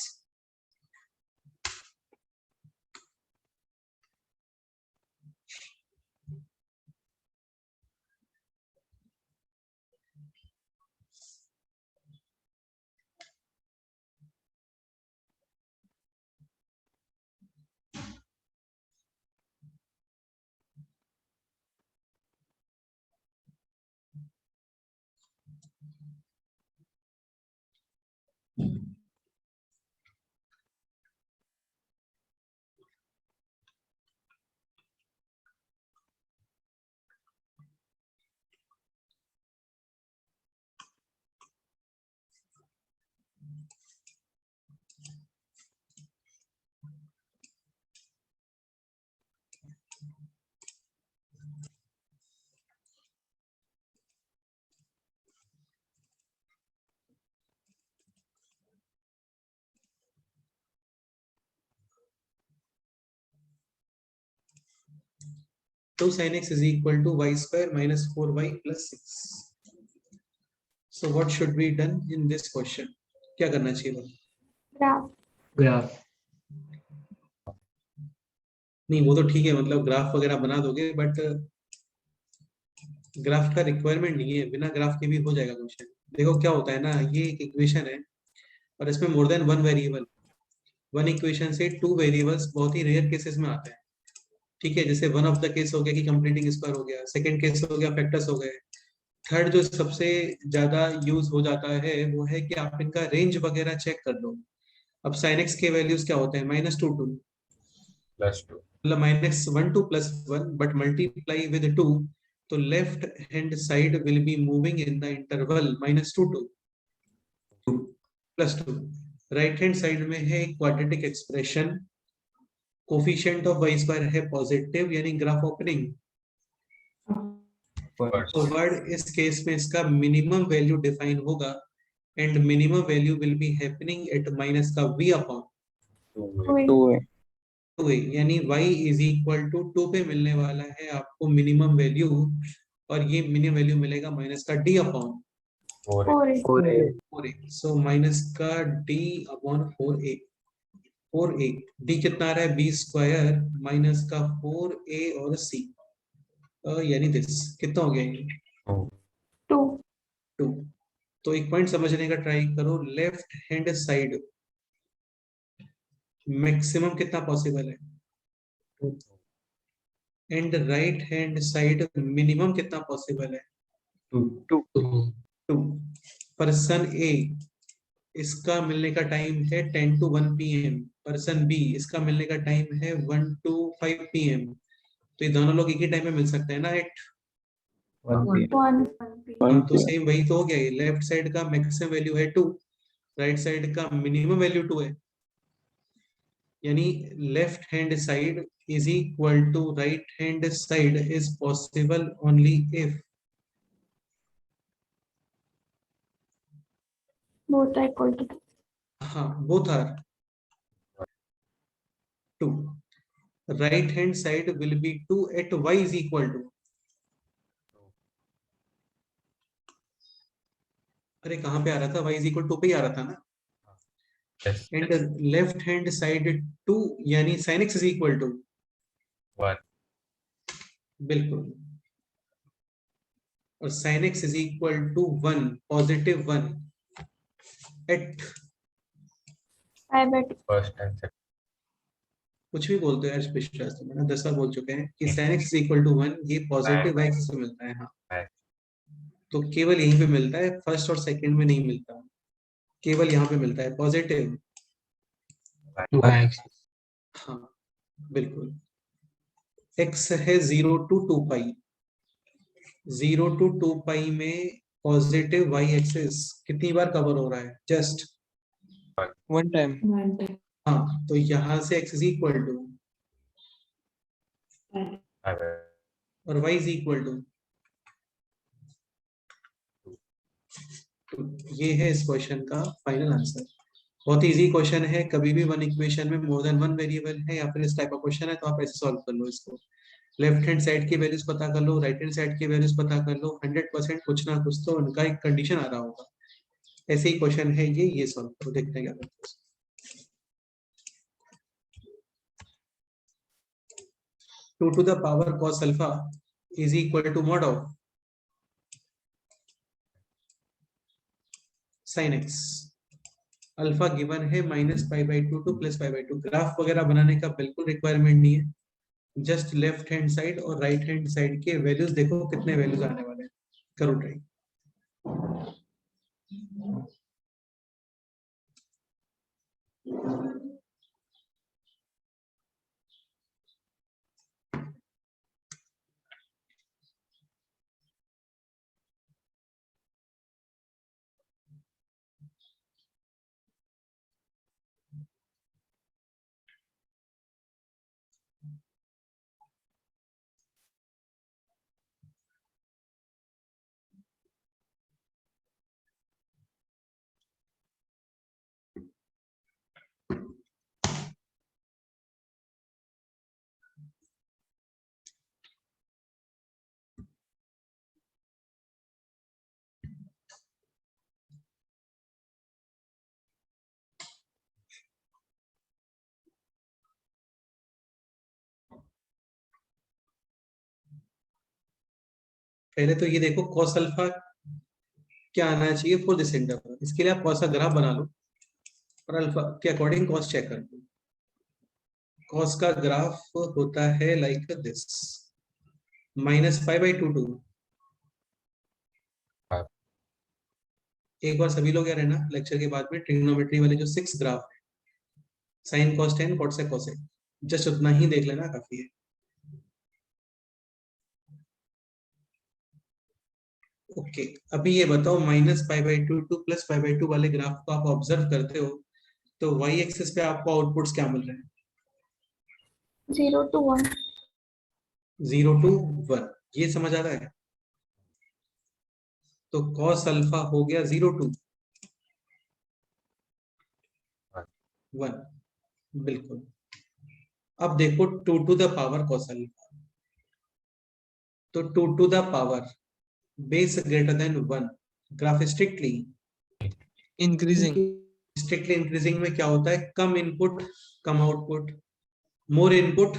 Two sin x is equal to y square minus 4y plus 6. So what should be done in this question? क्या करना चाहिए? Graph. Graph. नहीं वो तो ठीक है, मतलब graph वगैरह बना दोगे, बट ग्राफ का रिक्वायरमेंट नहीं है, बिना ग्राफ के भी हो जाएगा क्वेश्चन। देखो क्या होता है ना, ये एक इक्वेशन है और इसमें more than one variable, one equation से टू वेरिएबल्स बहुत ही रेयर केसेस में आते हैं। ठीक है, जैसे वन ऑफ द केस हो गया कि कंप्लीटिंग स्क्वायर हो गया, सेकंड केस हो गया फैक्टर्स हो गए, थर्ड जो सबसे ज्यादा यूज हो जाता है वो है कि आप इनका रेंज वगैरह चेक कर लो। अब sin x के वैल्यूज क्या होते हैं -2 2, +2 मतलब -1 2 +1, बट मल्टीप्लाई विद 2, तो left hand side will be moving in the interval -2 2 +2। Right hand side में है quadratic expression, coefficient of y square है पॉजिटिव, यानी ग्राफ ओपनिंग। तो वर्ड इस केस में इसका मिनिमम वैल्यू डिफाइन होगा, and minimum value will be happening at minus का v अपॉन 2a, यानी y इज इक्वल टू 2 पे मिलने वाला है आपको मिनिमम वैल्यू, और ये मिनिमम वैल्यू मिलेगा माइनस का d upon 4a। So minus का d upon 4a, 4a, d कितना आ रहा है b स्क्वायर माइनस का 4a और c, यानी दिस कितना हो गया ये 2। तो एक पॉइंट समझने का ट्राई करो, लेफ्ट हैंड साइड मैक्सिमम कितना पॉसिबल है, and right hand side minimum कितना पॉसिबल है 2। पर्सन ए इसका मिलने का टाइम है 10 to 1 PM, पर्सन बी इसका मिलने का टाइम है 1 to 5 PM, तो ये दोनों लोग एक ही टाइम में मिल सकते हैं ना एट 1. तो सेम वही तो हो गया, ये लेफ्ट साइड का मैक्सिमम वैल्यू है 2, राइट साइड का मिनिमम वैल्यू 2 है, यानी left hand side is equal to right hand side is possible only if both are equal to 2. हाँ, both are 2. Right hand side will be 2 at y is equal to, अरे कहाँ पे आ रहा था, y is equal to पे ही आ रहा था ना, Yes. and left hand side 2 यानी sin x is equal to 1. बिल्कुल, और sin x is equal to 1, positive 1 at, Pi by 2. First and second. कुछ भी बोलते हो यार स्पेशलिस्ट, तो मैंने 10 बार बोल चुके हैं कि sin x is equal to 1, ये पॉजिटिव y एक्सिस में मिलता है। हाँ, तो केवल यहीं पे मिलता है, फर्स्ट और सेकंड में नहीं मिलता, केवल यहाँ पे मिलता है पॉजिटिव। Y axis. हाँ बिल्कुल, x है 0 to 2 पाई, 0 to 2 पाई में पॉजिटिव y एक्सिस कितनी बार कवर हो रहा है, just One time. One time. हाँ, तो यहाँ से x is equal to और y is equal to, तो ये है इस क्वेश्चन का फाइनल आंसर। बहुत इजी क्वेश्चन है, कभी भी वन इक्वेशन में मोर देन वन वेरिएबल है या फिर इस टाइप का क्वेश्चन है तो आप ऐसे सॉल्व कर लो इसको, लेफ्ट हैंड साइड की वैल्यूज पता कर लो, राइट हैंड साइड की वैल्यूज पता कर लो, 100% कुछ ना कुछ तो उनका एक कंडीशन आ रहा होगा। ऐसे ही क्वेश्चन है ये सॉल्व करो, देखते हैं क्या करते हैं। 2 to the power cos alpha is equal to mod of sin x, alpha given है -π/2 to +π/2। ग्राफ वगैरह बनाने का बिल्कुल रिक्वायरमेंट नहीं है, जस्ट लेफ्ट हैंड साइड और राइट हैंड साइड के वैल्यूज देखो कितने वैल्यूज आने वाले हैं, करो ट्राई। पहले तो ये देखो cos अल्फा क्या आना चाहिए फॉर दिस इंटरवल, इसके लिए आप कौन सा ग्राफ बना लो और अल्फा के अकॉर्डिंग कॉस चेक कर लो। कॉस का ग्राफ होता है लाइक दिस, -π/2 to, एक बार सभी लोग यार है ना लेक्चर के बाद में ट्रिग्नोमेट्री वाले जो 6 ग्राफ है, sine cos tan cot sec cosec, just उतना ही देख लेना काफी है। ओके, अभी ये बताओ -π/2 to +π/2 वाले ग्राफ को आप ऑब्जर्व करते हो तो y एक्सिस पे आपको आउटपुट्स क्या मिल रहे हैं? 0 to 1. 0 to 1, ये समझ आ रहा है? तो cos अल्फा हो गया 0 to 1, बिल्कुल। अब देखो 2 to the power cos alpha, तो 2 to the power base greater than 1, graph strictly increasing में क्या होता है, कम इनपुट कम आउटपुट, मोर इनपुट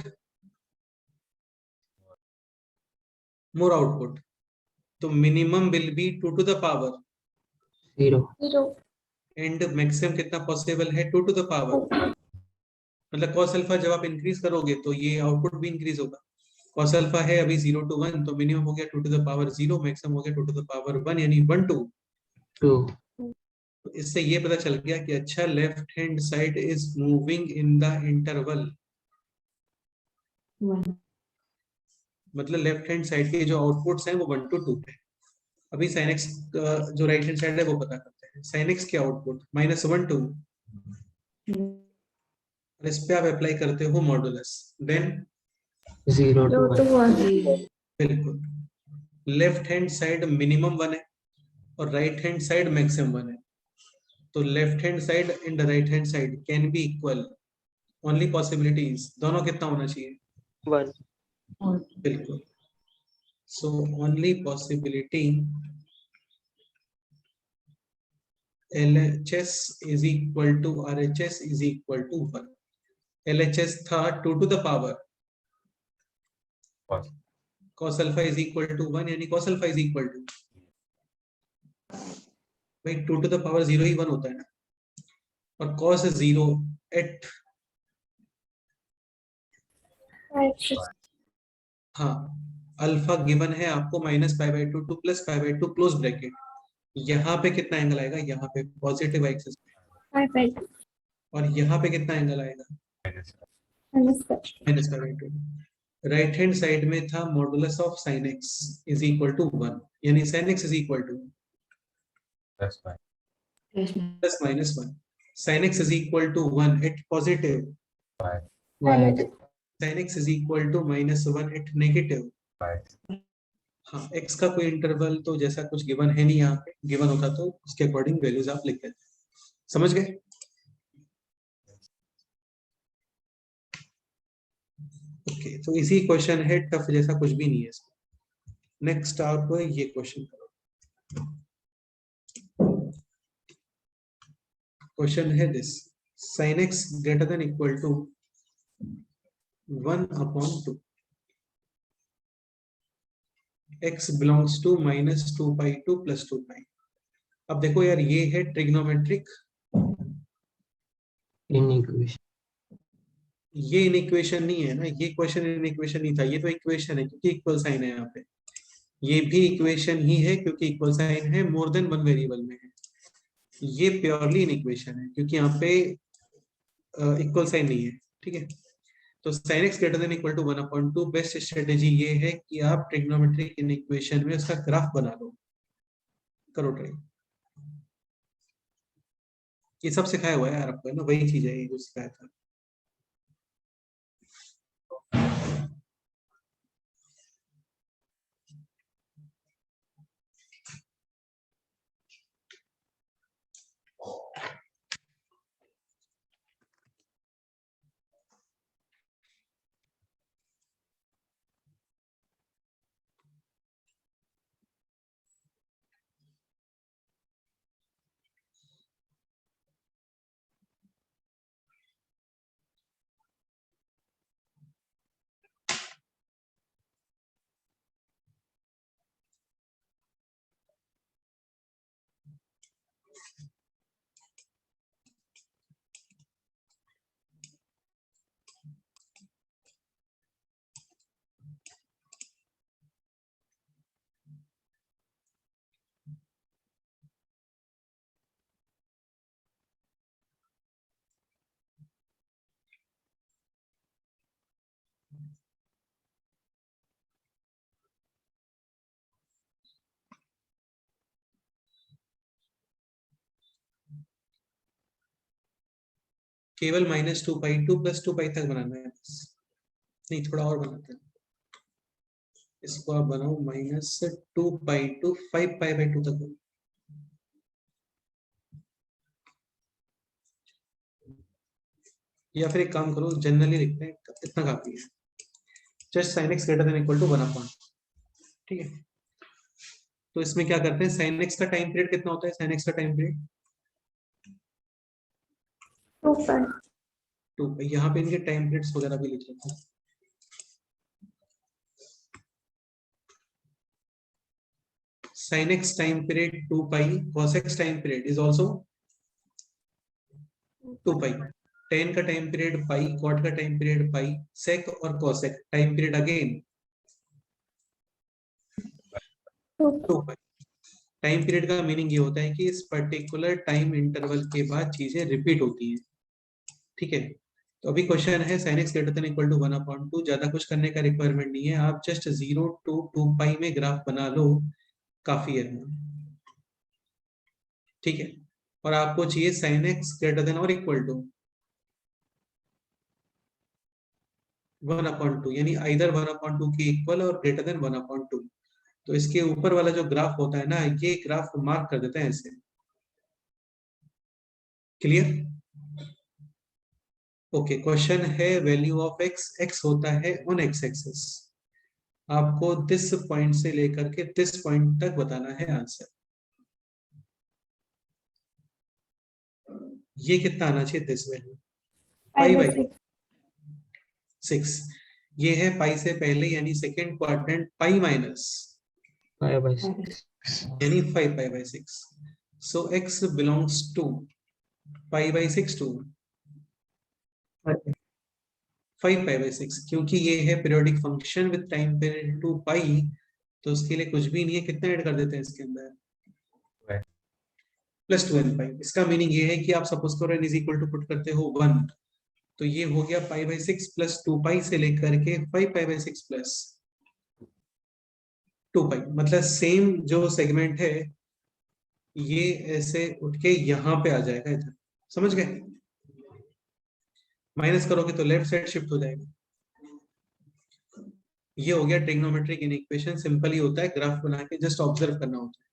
मोर आउटपुट, तो minimum will be 2 to the power 0. 0. And maximum कितना पॉसिबल है 2 to the power, मतलब cos अल्फा जब आप इंक्रीज करोगे तो ये आउटपुट भी इंक्रीज होगा। cos अल्फा है अभी 0 to 1, तो मिनिमम हो गया 2 to the power 0, मैक्सिमम हो गया 2 to the power 1 यानी 1 to 2. तो इससे ये पता चल गया कि अच्छा left hand side is moving in the interval, One. मतलब लेफ्ट हैंड साइड के जो आउटपुट्स हैं वो 1 to 2 है। अभी sin x जो राइट हैंड साइड है वो पता करते हैं, sin x के आउटपुट -1 to, और इस पे आप अप्लाई करते हो मॉडुलस, देन 0 to 0 to 1. 1. बिल्कुल लेफ्ट हैंड साइड मिनिमम 1 है और राइट हैंड साइड मैक्सिमम 1 है, तो left hand side and right hand side can be equal, only possibilities, दोनों कितना होना चाहिए? 1. बिल्कुल. So only possibility LHS is equal to RHS is equal to 1. LHS था 2 to the power Cos. cos alpha is equal to 1, यानी cos alpha is equal to, भाई 2 to the power 0 ही 1 होता है ना, और cos 0 at, हाँ, alpha given है आपको -π/2 to +π/2 क्लोज ब्रैकेट. यहाँ पे कितना एंगल आएगा? यहाँ पे पॉजिटिव एक्सिस, 5/2 और यहाँ पे कितना एंगल आएगा? -π/2. राइट हैंड साइड में था modulus of sin x is equal to 1, यानी sin x is equal to That's fine. Plus minus 1. sin x is equal to 1 at positive, Five. sin x is equal to -1 at negative. Five. हाँ, x का कोई interval तो जैसा कुछ given है नहीं, यहाँ पे गिवन होता तो उसके अकॉर्डिंग वैल्यूज आप लिख लेते. समझ गए? ओके, तो इसी क्वेश्चन है, टफ जैसा कुछ भी नहीं है इसमें. नेक्स्ट आप ये क्वेश्चन करो. क्वेश्चन है this, sin x greater than equal to 1/2, x belongs to -2π2 + 2π. अब देखो यार, ये है ट्रिग्नोमेट्रिक, इनइक्वेशन. ये इन इक्वेशन नहीं है ना, ये क्वेश्चन इन इक्वेशन नहीं था, ये तो इक्वेशन है क्योंकि इक्वल साइन है यहाँ पे. ये भी इक्वेशन ही है क्योंकि इक्वल साइन है, मोर देन वन वेरिएबल में है. ये प्योरली इन इक्वेशन है क्योंकि यहाँ पे इक्वल साइन नहीं है. ठीक है, तो sin x greater than equal to 1/2, best strategy ये है कि आप ट्रिग्नोमेट्रिक इन इक्वेशन में उसका ग्राफ बना लो. करो ट्राई. ये सब सिखाया हुआ है यार आपको, है ना, वही चीज है ये जो सिखाया था. केवल -2π2 + 2π तक बनाना है बस. नहीं, थोड़ा और बनाते हैं. इसको आप बनाओ -2π2 5π/2 तक. या फिर एक काम करो, जनरली लिखते हैं, इतना काफी है. Just sin x greater than equal to 1/2. ठीक है, तो इसमें क्या करते हैं, sin x का टाइम पीरियड कितना होता है? sin x का टाइम पीरियड 2π. यहाँ पे इनके टाइम पीरियड्स वगैरह भी लिख लेते हैं. sin x time period 2π, cos x time period is also 2π. tan का टाइम पीरियड π, cot का टाइम पीरियड π, sec और cosec time period again 2π. Time period का मीनिंग ये होता है कि इस पर्टिकुलर टाइम इंटरवल के बाद चीजें रिपीट होती हैं. ठीक है, तो अभी क्वेश्चन है sin x greater than equal to 1/2. ज्यादा कुछ करने का रिक्वायरमेंट नहीं है, आप जस्ट 0 to 2π में ग्राफ बना लो, काफी है. ठीक है, और आपको चाहिए sin x greater than or equal to 1/2, यानी आइदर 1/2 के इक्वल और ग्रेटर देन 1/2. तो इसके ऊपर वाला जो ग्राफ होता है ना, ये ग्राफ मार्क कर देते हैं ऐसे. क्लियर? ओके, क्वेश्चन है वैल्यू ऑफ एक्स, एक्स होता है ऑन एक्स एक्सिस, आपको दिस पॉइंट से लेकर के दिस पॉइंट तक बताना है आंसर। ये कितना आना चाहिए दिस वैल्यू? Pi by 6। ये है पाई से पहले यानी सेकेंड क्वाड्रेंट, पाई माइनस 5/6. यानी 5 pi by 6। So x belongs to pi by 6 to 5 pi by 6, क्योंकि ये है periodic function with time period two pi, तो उसके लिए कुछ भी नहीं है। कितना ऐड कर देते हैं इसके अंदर? Plus 2n pi. इसका मीनिंग ये है कि आप सपोज करो n is equal to put करते हो 1, तो ये हो गया पाई बाई 6 प्लस 2 पाई से लेकर के 5 पाई बाई 6 प्लस 2 पाई, मतलब सेम जो सेगमेंट है ये ऐसे उठ के यहाँ पे आ जाएगा इधर, समझ गए? माइनस करोगे तो लेफ्ट साइड शिफ्ट हो जाएगा। ये हो गया ट्रिग्नोमेट्रिक इक्वेशन, सिंपल ही होता है, ग्राफ बना के जस्ट ऑब्जर्व करना होता है।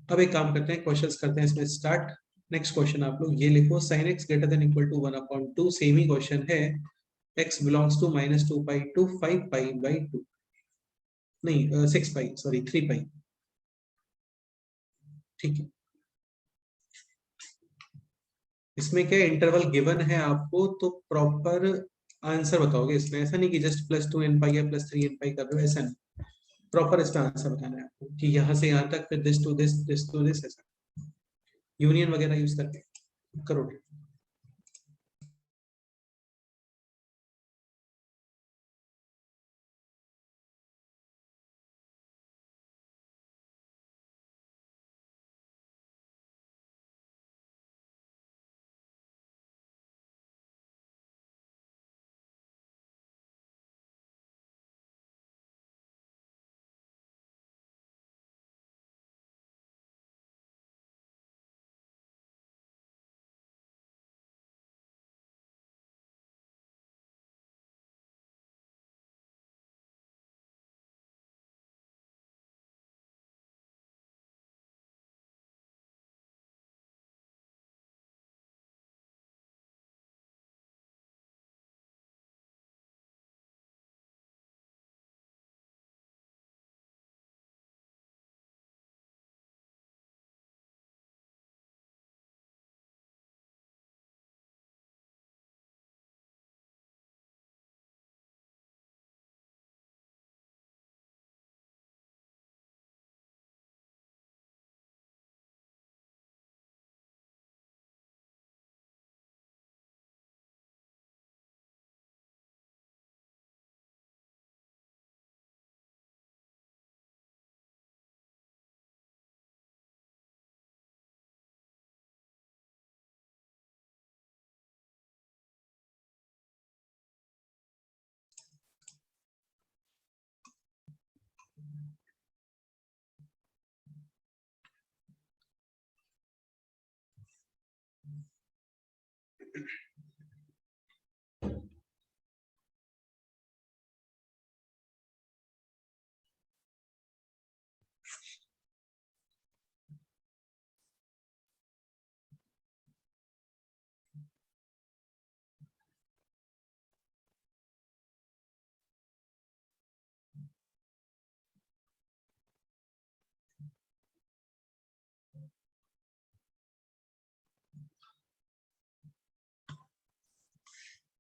अब एक काम करते हैं, क्वेश्चंस करते हैं इसमें स्टार्ट। नेक्स्ट क्वेश्चन आप लोग ये लिखो, sin x greater than equal to 1/2, same ही क्वेश्चन है, x belongs to -2 pi to 5 pi by 2, नहीं 6 पाई, सॉरी 3 पाई, ठीक है। इसमें क्या इंटरवल गिवन है आपको, तो प्रॉपर आंसर बताओगे इसमें, ऐसा नहीं कि जस्ट +2n पाई या +3n पाई कर रहे हो, ऐसा नहीं, प्रॉपर इसका आंसर बताना है आपको कि यहाँ से यहाँ तक, फिर this to this, this to this, ऐसा यूनियन वगैरह यूज करके करोगे।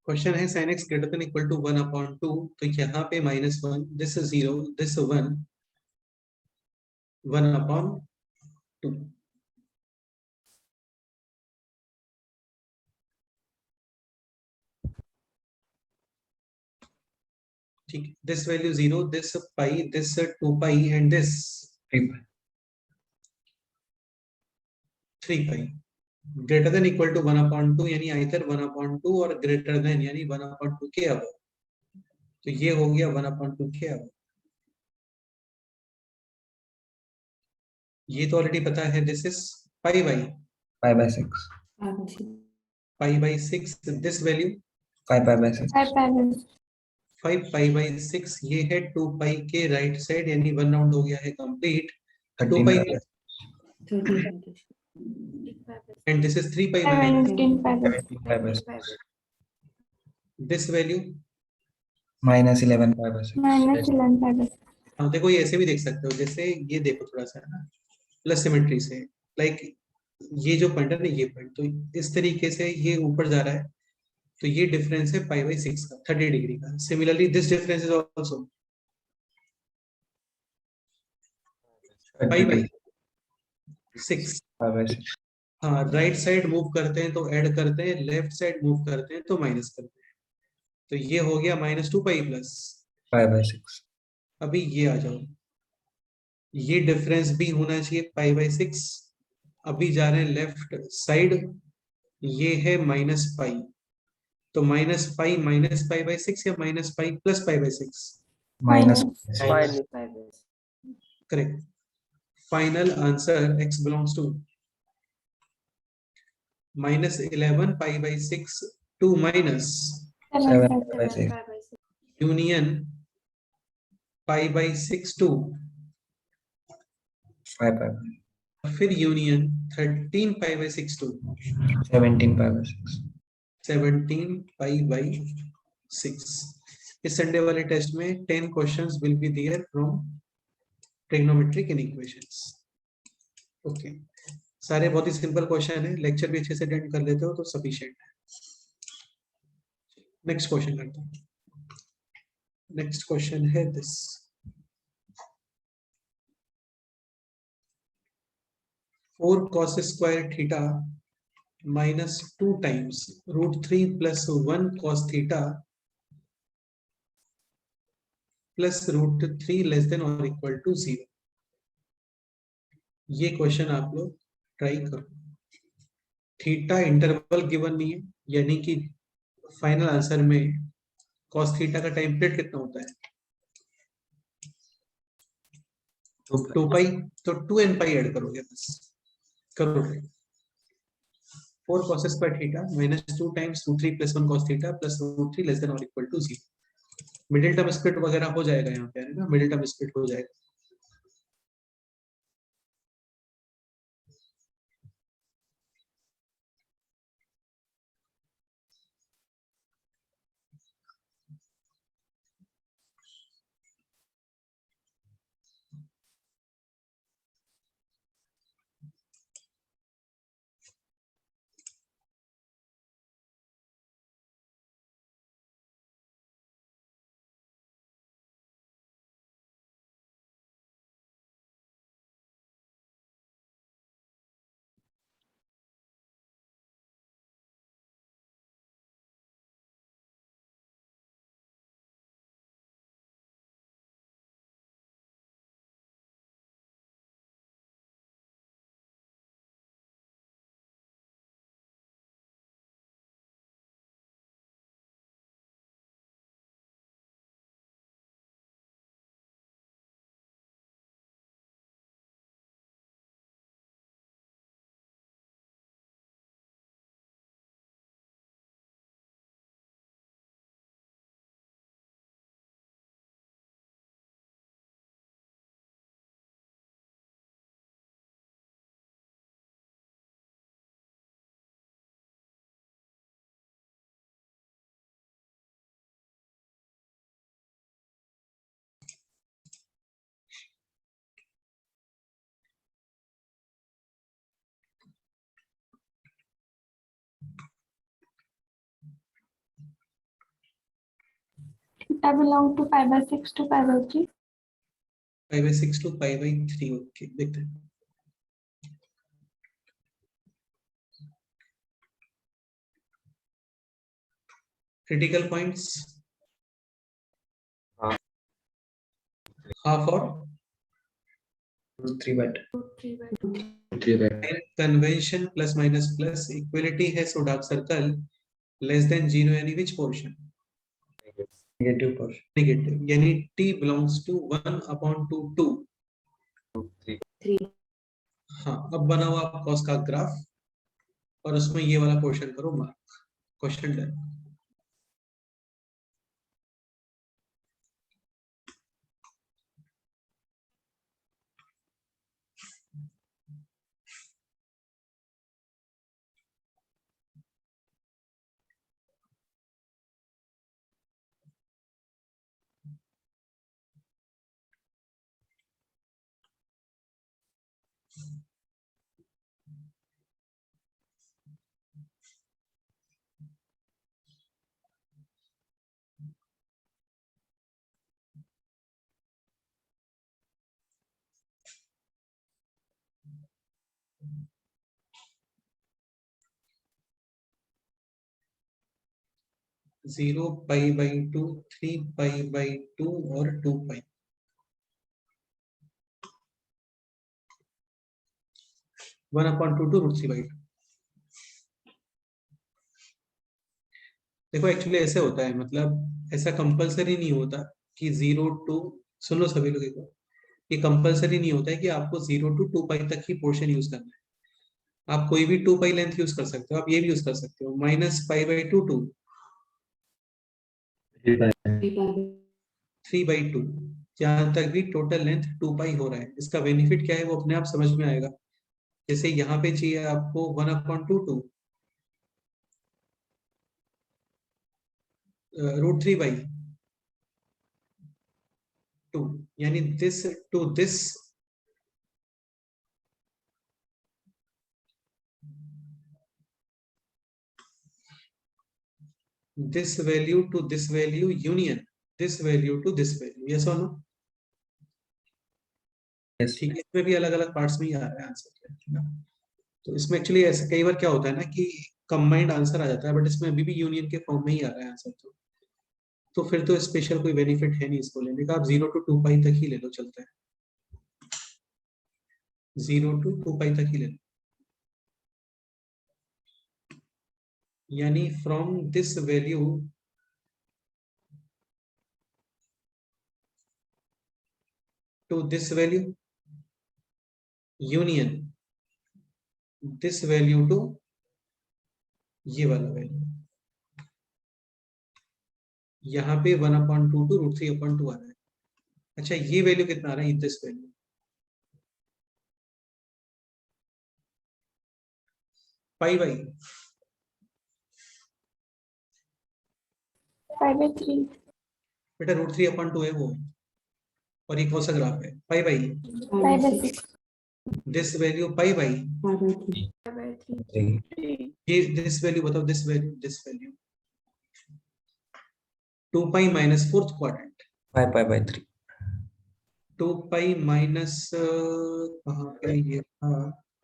क्वेश्चन है sin x greater than equal to 1/2, तो यहाँ पे -1, दिस 0, दिस 1, 1/2, ठीक है। This value 0, this pi, this 2 pi and this 3 pi greater than equal to 1/2, यानी आइदर 1/2 और ग्रेटर देन यानी 1/2 के अबव, तो ये हो गया 1/2 के अबव। ये तो ऑलरेडी पता है, this is pi by 5/6. Pi by 6, this value 5/6. 5 pi by 6, ये है 2 पाई के राइट साइड, यानी 1 राउंड हो गया है complete. 2 pi 13. and this is 3 pi minus 17 pi by 17 pi by 6. this value. Minus 11 pi by 6. minus 11 pi by 6. हाँ देखो ये ऐसे भी देख सकते हो, जैसे ये देखो थोड़ा सा है ना प्लस सिमेट्री से, लाइक ये जो पॉइंट है ना ये पॉइंट, तो इस तरीके से ये ऊपर जा रहा है, तो ये डिफरेंस है पाई बाई 6 का 30 डिग्री का. Similarly this difference is also pi by 6. Pi by 6. हाँ राइट साइड मूव करते हैं तो ऐड करते हैं, लेफ्ट साइड मूव करते हैं तो माइनस करते हैं, तो ये हो गया -2 पाई प्लस. Pi by 6. अभी ये आ जाओ, ये डिफरेंस भी होना चाहिए पाई बाई 6. अभी जा रहे हैं लेफ्ट साइड, ये है माइनस पाई, तो माइनस पाई बाई 6 या minus pi plus pi by 6. Minus Minus. Correct. Final answer x belongs to -11 pi by 6 to minus 7 7 pi by 6. Union pi by 6 to 5 pi by फिर union 13 pi by 6 to 17 pi by 6. 17 pi by 6. इस Sunday वाले test में 10 questions will be there from trigonometric inequations. Okay, सारे बहुत ही simple question है, lecture भी अच्छे से अटेंड कर लेते हो तो सफिशिएंट है. नेक्स्ट क्वेश्चन करते हैं. नेक्स्ट क्वेश्चन है this. 4 cos square theta minus 2 times √3 plus 1 cos theta plus √3 less than or equal to 0. ये क्वेश्चन आप लोग ट्राई करो. थीटा इंटरवल गिवन नहीं है, यानी कि फाइनल आंसर में cos थीटा का टाइम पीरियड कितना होता है 2 पाई, तो 2n पाई ऐड करोगे बस. करो 4 cos square theta minus 2 times √3 plus 1 cos theta plus √3 less than or equal to 0. Middle term split वगैरह हो जाएगा यहाँ पे, है ना, मिडिल टर्म स्प्लिट हो जाएगा. theta belong to pi by 6 to pi by 3. Pi by 6 to pi by 3. Okay, देखते हैं. क्रिटिकल पॉइंट्स हाफ और √3 by 2. Convention plus minus plus equality है, so dark circle less than 0 यानी which portion Negative portion. Negative, यानी t belongs to 1 upon 2. हाँ, अब बनाओ आप कॉस का ग्राफ और उसमें ये वाला पोर्शन करो mark. Question done. 0 pi by 2, 3 pi by 2 और 2 pi. One upon two root 3 by 2। देखो एक्चुअली ऐसे होता है, मतलब ऐसा कंपलसरी नहीं होता कि 0 टू, सुन लो सभी लोग, ये कंपलसरी नहीं होता है कि आपको 0 टू 2 पाई तक ही पोर्शन यूज करना है। आप कोई भी 2 पाई लेंथ यूज कर सकते हो, आप ये भी यूज कर सकते हो, minus pi by 2 to 3 by 2, जहां तक भी टोटल लेंथ 2 पाई हो रहा है। इसका बेनिफिट क्या है वो अपने आप समझ में आएगा। जैसे यहाँ पे चाहिए आपको 1/2 टू रूट 3 बाई 2, यानी this to this, this value to this value union this value to this value, yes or no? Yes. ठीक है, इसमें भी अलग अलग पार्ट्स में ही आ रहा है आंसर। तो इसमें एक्चुअली ऐसे कई बार क्या होता है ना कि कंबाइंड आंसर आ जाता है, बट इसमें अभी भी यूनियन के फॉर्म में ही आ रहा है आंसर। तो फिर तो स्पेशल कोई बेनिफिट है नहीं इसको लेने का, आप 0 टू 2 पाई तक ही ले लो, चलता है। 0 टू 2 पाई तक ही ले लो, यानी from this value to this value union this value to ये वाला वैल्यू। यहाँ पे 1/2 टू रूट 3/2 आ रहा है। अच्छा, ये वैल्यू कितना आ रहा है, दिस वैल्यू पाई बाई 5/3 बेटा रूट 3/2 है वो, और ये कौन सा ग्राफ है, pi by 5/6 this value pi by 3. ये दिस वैल्यू बताओ, this value 2 pi minus fourth quadrant 5 pi by 3. 2 pi minus कहाँ पे ये था,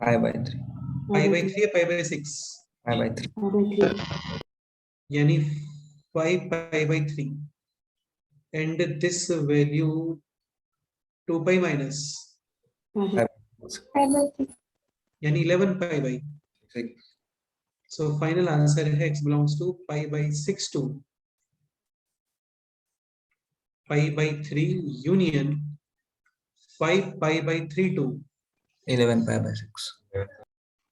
Pi by 3. Pi by 3 pi by 6, Pi by 3. यानी 5 pi by 3 and this value 2 pi minus 5/6 यानी 11 pi by. 6. So final answer है x belongs to pi by 6 to pi by 3 union 5 pi by 3 to 11 pi by 6.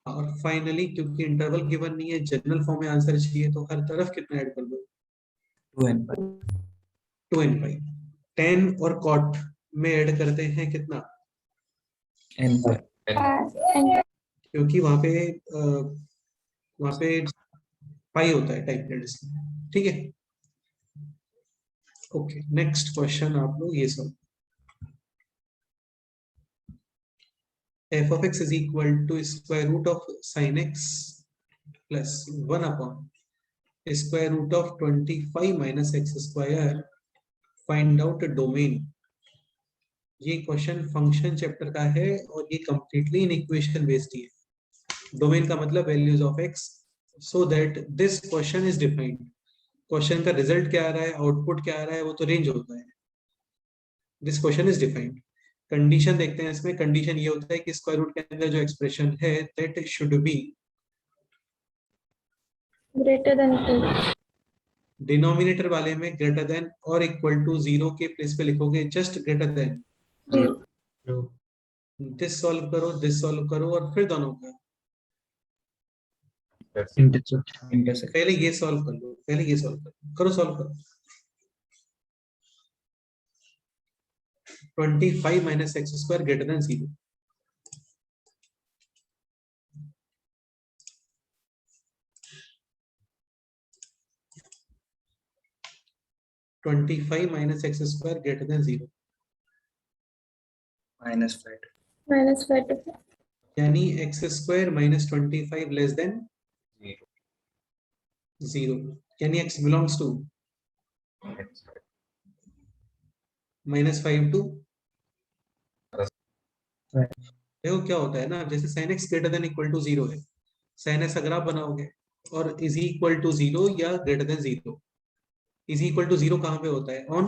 और finally क्योंकि interval given नहीं है, general form में answer चाहिए, तो हर तरफ कितना ऐड कर दो, 2n pi. 2n pi। tan और cot में ऐड करते हैं कितना, n pi. and क्योंकि वहां पे पाई होता है टाइप प्लेट इसमें, ठीक है। ओके, नेक्स्ट क्वेश्चन आप लोग ये सब, f of x is equal to square root of sin x plus 1 upon square root of 25 minus x square, find out domain। ये क्वेश्चन फंक्शन चैप्टर का है और ये कंप्लीटली इन इक्वेशन बेस्ड ही है। डोमेन का मतलब values of x, so that this question is defined. Question का result क्या आ रहा है, आउटपुट क्या आ रहा है, वो तो रेंज होता है। This question is defined. Condition देखते हैं इसमें, कंडीशन ये होता है कि स्क्वायर रूट के अंदर जो एक्सप्रेशन है that should be greater than equal denominator वाले में ग्रेटर देन और इक्वल टू 0 के प्लेस पे लिखोगे just greater than. This solve करो और फिर दोनों का Intersect. पहले ये सॉल्व कर लो, करो सॉल्व करो। 25 minus x square greater than 0। (25 minus x square greater than 0) -5. -5 to यानी x square minus 25 less than 0, यानी x बिलोंग्स टू -5 टू। देखो क्या होता है ना, जैसे sin x greater than equal to 0 है, sin x अगर आप बनाओगे और इज इक्वल टू 0 या greater than 0, is equal to 0 कहाँ पे होता है? ऑन,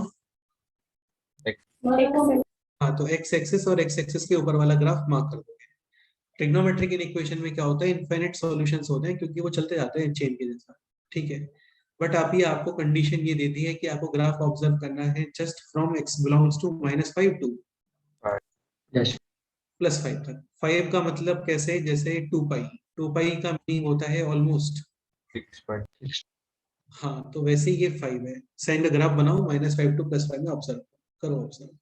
हाँ, तो x एक्सिस और x एक्सिस के ऊपर वाला ग्राफ मार्क कर दोगे। ट्रिग्नोमेट्रिक इक्वेशन में क्या होता है, इनफाइनाइट सॉल्यूशंस होते हैं क्योंकि वो चलते जाते हैं चेन के जैसा, ठीक है। बट आपको कंडीशन ये देती है कि आपको ग्राफ ऑब्जर्व करना है just from x belongs to -5 to Yes. +5 तक। 5 का मतलब कैसे, जैसे 2 पाई का मीनिंग होता है ऑलमोस्ट, 6.6 हाँ, तो वैसे ही ये 5 है। साइन का ग्राफ बनाओ -5 टू +5 में, ऑब्जर्व करो, observe.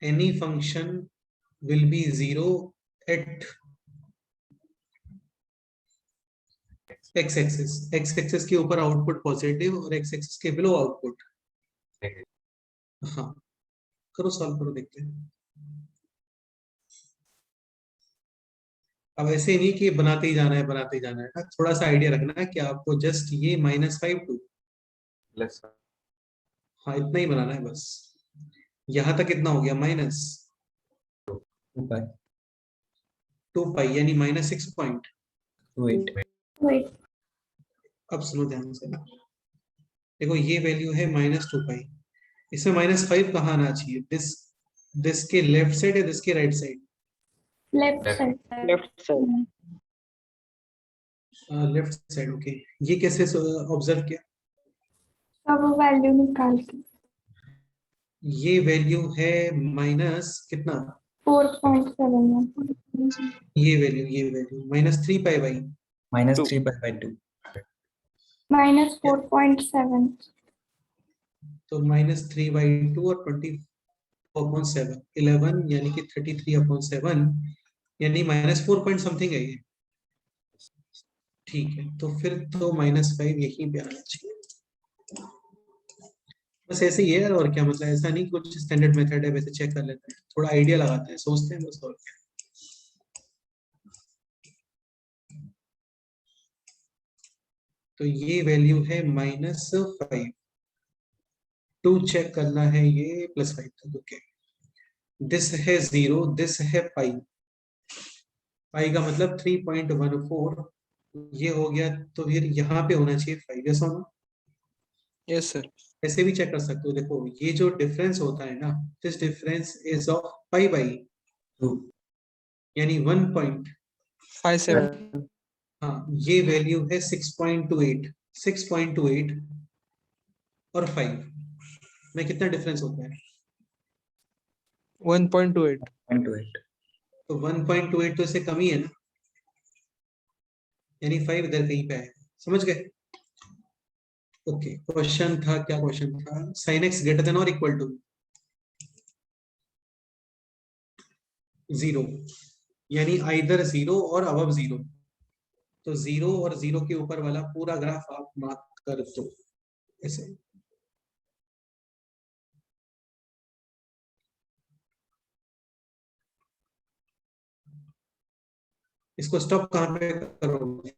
Any function will be 0 at x axis के ऊपर आउटपुट पॉजिटिव और x एक्सिस के बिलो आउटपुट। हाँ, करो, सॉल्व करो, देखते हैं। अब ऐसे नहीं कि बनाते ही जाना है ना, थोड़ा सा आइडिया रखना है कि आपको जस्ट ये -5 टू, प्लस हाँ, इतना ही बनाना है बस। यहां तक कितना हो गया, -2 पाई यानी -6.28। Wait. अब सुनो ध्यान से, देखो ये वैल्यू है -2 पाई, इसमें -5 कहाँ आना चाहिए? दिस के लेफ्ट साइड या दिस के right side? Left side. Left side. Left side, okay. ये कैसे ऑब्जर्व किया? अब वो वैल्यू निकाल के ये वैल्यू है माइनस कितना, 4.7 ये वैल्यू -3 पाई बाई -3 by 2. -4.7 तो -3/2 और 24/7, 11 यानी कि 33/7, यानी -4 पॉइंट समथिंग है ये, ठीक है। तो फिर तो -5 यहीं पे आना चाहिए, बस ऐसे ही है यार, और क्या मतलब, ऐसा नहीं कुछ स्टैंडर्ड मेथड है, वैसे चेक कर लेते हैं, थोड़ा आइडिया लगाते हैं, सोचते हैं बस, और क्या। तो ये वैल्यू है -5, 2 चेक करना है, ये +5 तक, ओके। दिस है 0, दिस है पाई का मतलब 3.14, ये हो गया, तो फिर यहाँ पे होना चाहिए 5, ऐसा होना। Yes, sir. ऐसे भी चेक कर सकते हो, देखो ये जो डिफरेंस होता है ना, this difference is of pi by 2. यानी 1. 5.7. हाँ, ये वैल्यू है 6.28 और 5, में कितना डिफरेंस होता है? 1.28. 0.28. तो 1.28 तो इससे कम ही है ना, यानी 5 इधर कहीं पे है, समझ गए? ओके, क्वेश्चन था, क्या क्वेश्चन था? sin x ग्रेटर देन और इक्वल टू 0, यानी आइदर 0 और अबव 0। तो 0 और 0 के ऊपर वाला पूरा ग्राफ आप मार्क कर दो ऐसे। इसको स्टॉप कहां पे करोगे?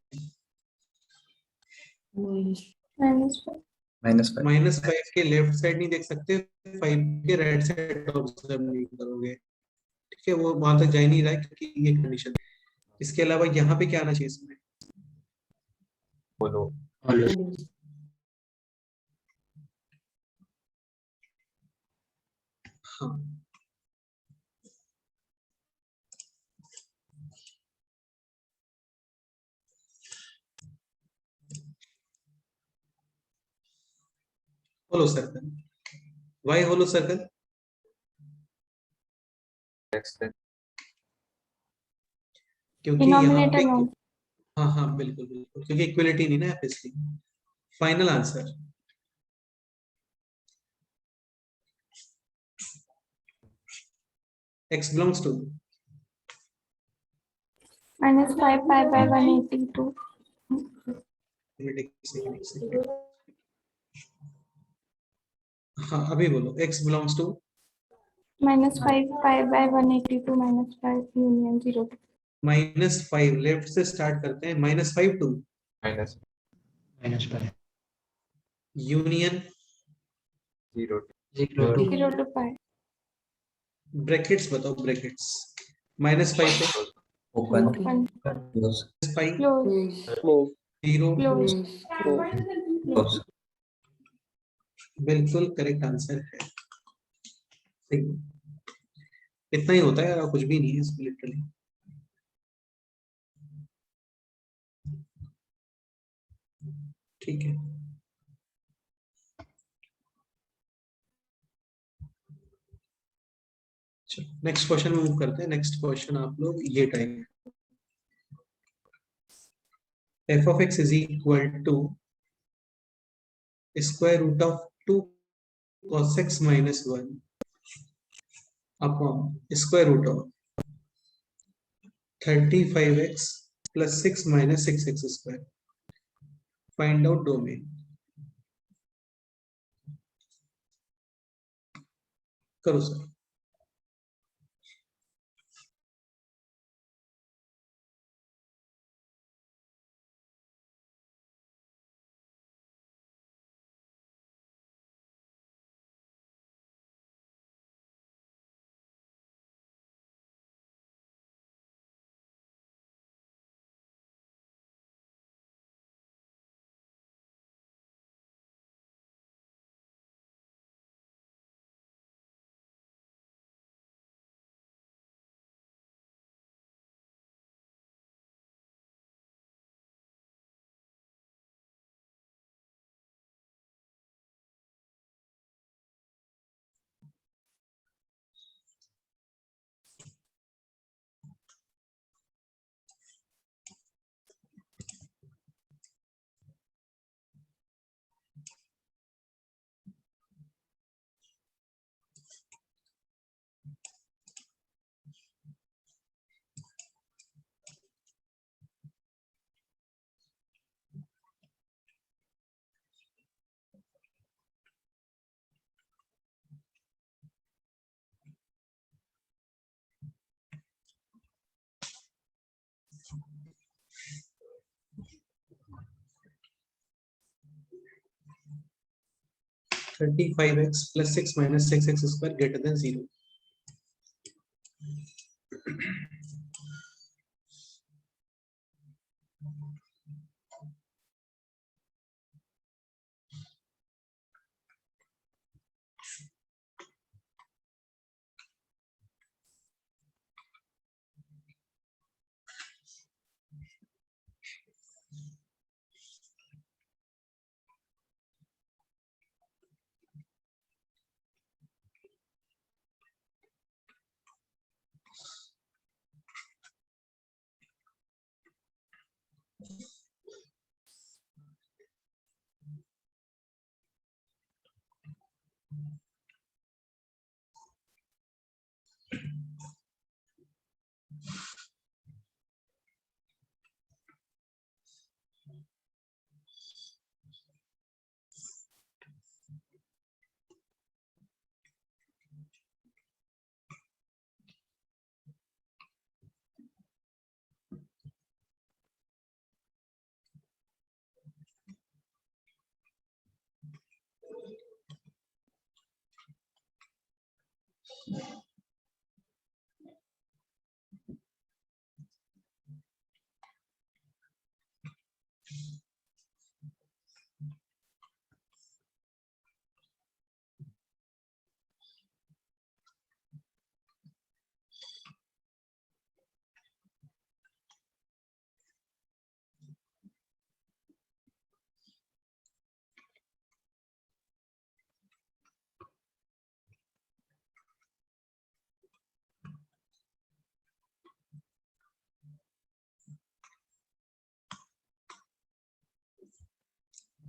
-5. -5. -5 के लेफ्ट साइड नहीं देख सकते, 5 के राइट साइड ऑब्जर्व नहीं करोगे, ठीक है? वो वहां तक जा ही नहीं रहा है क्योंकि ये कंडीशन। इसके अलावा यहाँ पे क्या आना चाहिए इसमें? बोलो हाँ, होलो सर्कल, वाई होलो सर्कल, x then क्योंकि यहाँ डिनोमिनेटर पे, में हाँ हाँ बिल्कुल बिल्कुल, क्योंकि इक्वलिटी नहीं ना है इसलिए। Final answer x belongs to -5 pi by 182. हाँ अभी बोलो, x belongs to -5 pi by 182 -5 union 0 to -5, left से स्टार्ट करते हैं, -5 to minus -5 union 0 0 to 0 to pi. Brackets बताओ, ब्रैकेट्स -5 पे Open. Open. Close. 5 Close. Close. 0, Close. Close. बिल्कुल correct answer है। सही। इतना ही होता है यार, और कुछ भी नहीं है इसमें लिटरली। ठीक है, नेक्स्ट क्वेश्चन में मूव करते हैं। नेक्स्ट क्वेश्चन आप लोग ये type, f of x is equal to square root of 2 cos x minus 1 upon square root of 35x plus 6 minus 6x square. Find out domain. करो sir. Thirty five x plus 6 minus 6x square greater than 0।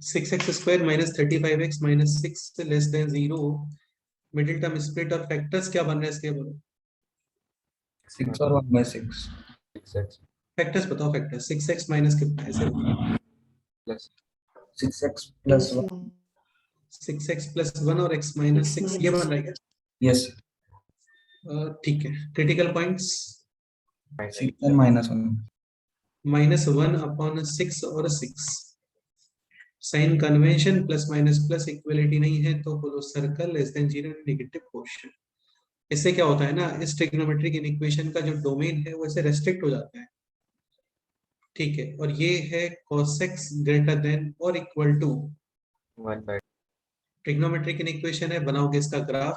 6x square minus 35x minus 6 less than 0, middle term split और factors क्या बन रहे हैं इसके, बोलो 6 और 1/6 6x factors बताओ, फैक्टर्स 6x माइनस कितना है, ऐसे plus 6x plus 1 6x plus 1 और x माइनस 6, ये बन रहा है क्या? yes ठीक है, क्रिटिकल पॉइंट्स 6 and -1 -1/6 और 6, sine convention plus minus plus equality नहीं है तो hollow circle less than 0 negative quotient. इससे क्या होता है ना, इस ट्रिग्नोमेट्रिक इक्वेशन का जो डोमेन है वो ऐसे रेस्ट्रिक्ट हो जाता है, ठीक है। और ये है cos x ग्रेटर देन और इक्वल टू 1/2 ट्रिग्नोमेट्रिक इक्वेशन है, बनाओगे इसका ग्राफ।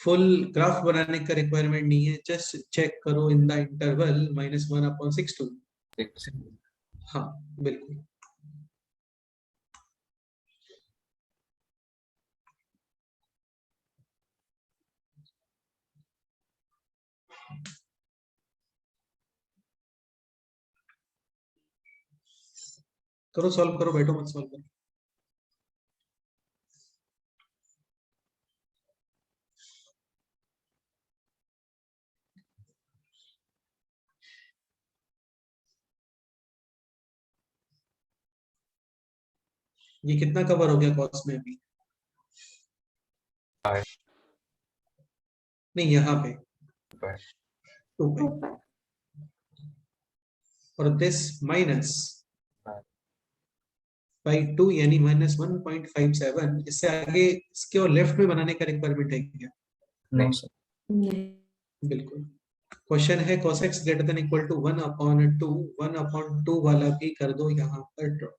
फुल ग्राफ बनाने का रिक्वायरमेंट नहीं है, जस्ट चेक करो इन द इंटरवल -1/6 to, 6 हाँ बिल्कुल। करो सॉल्व करो, बैठो मत सॉल्व करो। ये कितना कवर हो गया कॉस में अभी? नहीं, यहाँ पे 2 पाई और दिस माइनस बाई 2 यानी -1.57। इससे आगे इसके और लेफ्ट में बनाने का रिक्वायरमेंट है क्या? no sir बिल्कुल। क्वेश्चन है cos x greater than equal to 1/2, 1/2 वाला भी कर दो यहाँ पर ड्रॉ,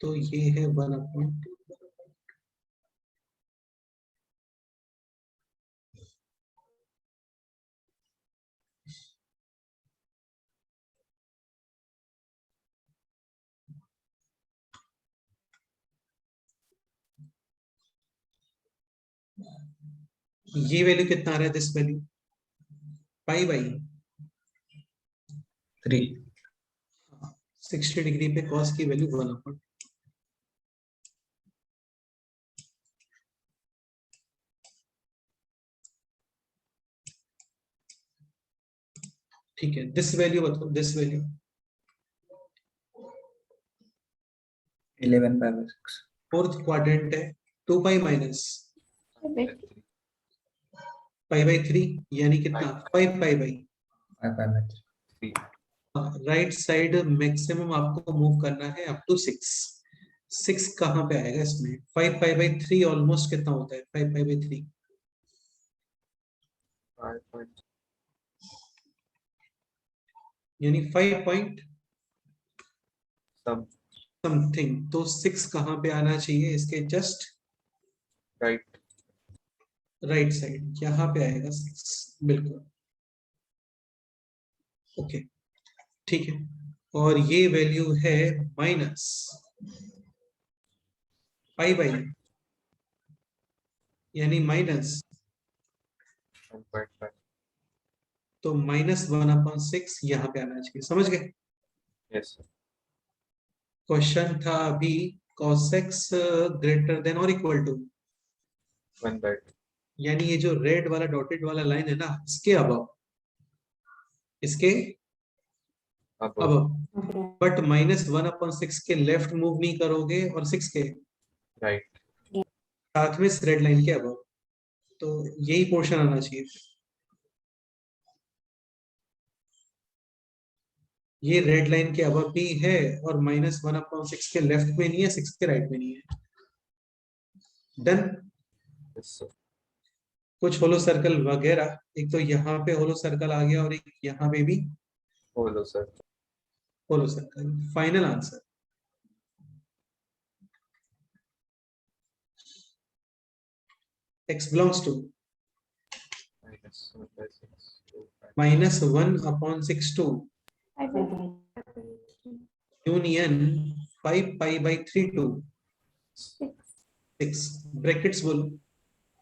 तो ये है 1/2। ये वैल्यू कितना आ रहा है, this value pi by 3 60 degree पे cos की वैल्यू 1/2। ठीक है, दिस वैल्यू बताओ, दिस वैल्यू 11/6 फोर्थ क्वाड्रेंट है, 2 पाई माइनस पाई बाई 3 यानी कितना, 5 pi by 5/3 right side maximum आपको मूव करना है अप टू 6। 6 कहाँ पे आएगा इसमें? 5 पाई बाई 3 ऑलमोस्ट कितना होता है? 5 पाई बाई 3 5 यानी 5 पॉइंट some समथिंग, तो 6 कहाँ पे आना चाहिए? इसके जस्ट right राइट साइड, यहाँ पे आएगा 6, बिल्कुल। ओके ठीक है, और ये वैल्यू है माइनस पाई बाई यानी माइनस, 1.5 तो -1/6 यहाँ पे आना चाहिए, समझ गए? yes sir क्वेश्चन था अभी cos x ग्रेटर देन और इक्वल टू, 1/2 यानी ये जो रेड वाला डॉटेड वाला लाइन है ना, इसके अबव, इसके अब अबव, बट -1/6 के लेफ्ट मूव नहीं करोगे और 6 के right साथ में इस रेड लाइन के अबव, तो यही पोर्शन आना चाहिए। ये रेड लाइन के अबव भी है और -1/6 के लेफ्ट में नहीं है, 6 के राइट में नहीं है। डन। yes sir कुछ होलो सर्कल वगैरह, एक तो यहाँ पे होलो सर्कल आ गया और एक यहाँ पे भी hello sir hollow circle. Final answer x belongs to -1/6 to union 5 pi by 3 to 6, brackets बोलो,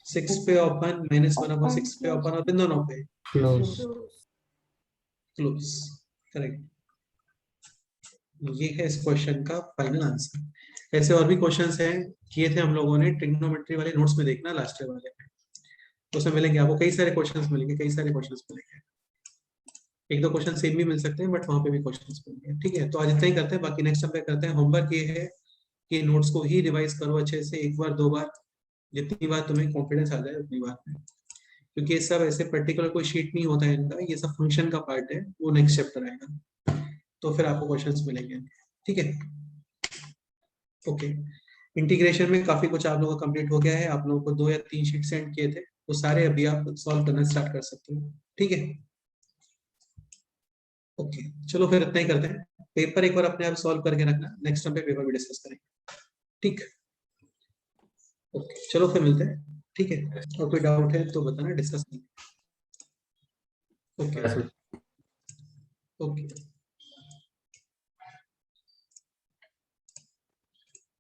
6 पे ओपन, -1/6 पे ओपन और इन दोनों पे क्लोज क्लोज, करेक्ट। ये है इस क्वेश्चन का फाइनल आंसर। ऐसे और भी क्वेश्चंस हैं, किए थे हम लोगों ने ट्रिग्नोमेट्री वाले नोट्स में, देखना लास्ट ईयर वाले में, उसमें मिलेंगे आपको कई सारे क्वेश्चंस मिलेंगे, कई सारे क्वेश्चंस मिलेंगे। एक दो क्वेश्चन सेम भी मिल सकते हैं, बट वहां पे भी क्वेश्चंस मिलेंगे। ठीक है, तो आज इतना ही करते हैं, बाकी नेक्स्ट टाइम पे करते हैं। होमवर्क ये है कि नोट्स को ही रिवाइज करो अच्छे से, एक बार दो बार, जितनी बार तुम्हें कॉन्फिडेंस आ जाए उतनी बार में, क्योंकि ये सब ऐसे पर्टिकुलर कोई शीट नहीं होता है इनका, ये सब फंक्शन का पार्ट है, वो नेक्स्ट चैप्टर आएगा तो फिर आपको क्वेश्चंस मिलेंगे। ठीक है, ओके। इंटीग्रेशन में काफी कुछ आप लोगों का कंप्लीट हो गया है, आप लोगों को 2 या 3 शीट सेंड किए थे, वो सारे अभी आप सॉल्व करना स्टार्ट कर सकते हो। ठीक है, ओके, चलो फिर इतना ही करते हैं। पेपर एक बार अपने आप सॉल्व करके रखना, नेक्स्ट टाइम पे पेपर भी डिस्कस करेंगे। ठीक, ओके, चलो फिर मिलते हैं। ठीक है, और कोई डाउट है तो बताना, डिस्कस करेंगे। Okay, okay.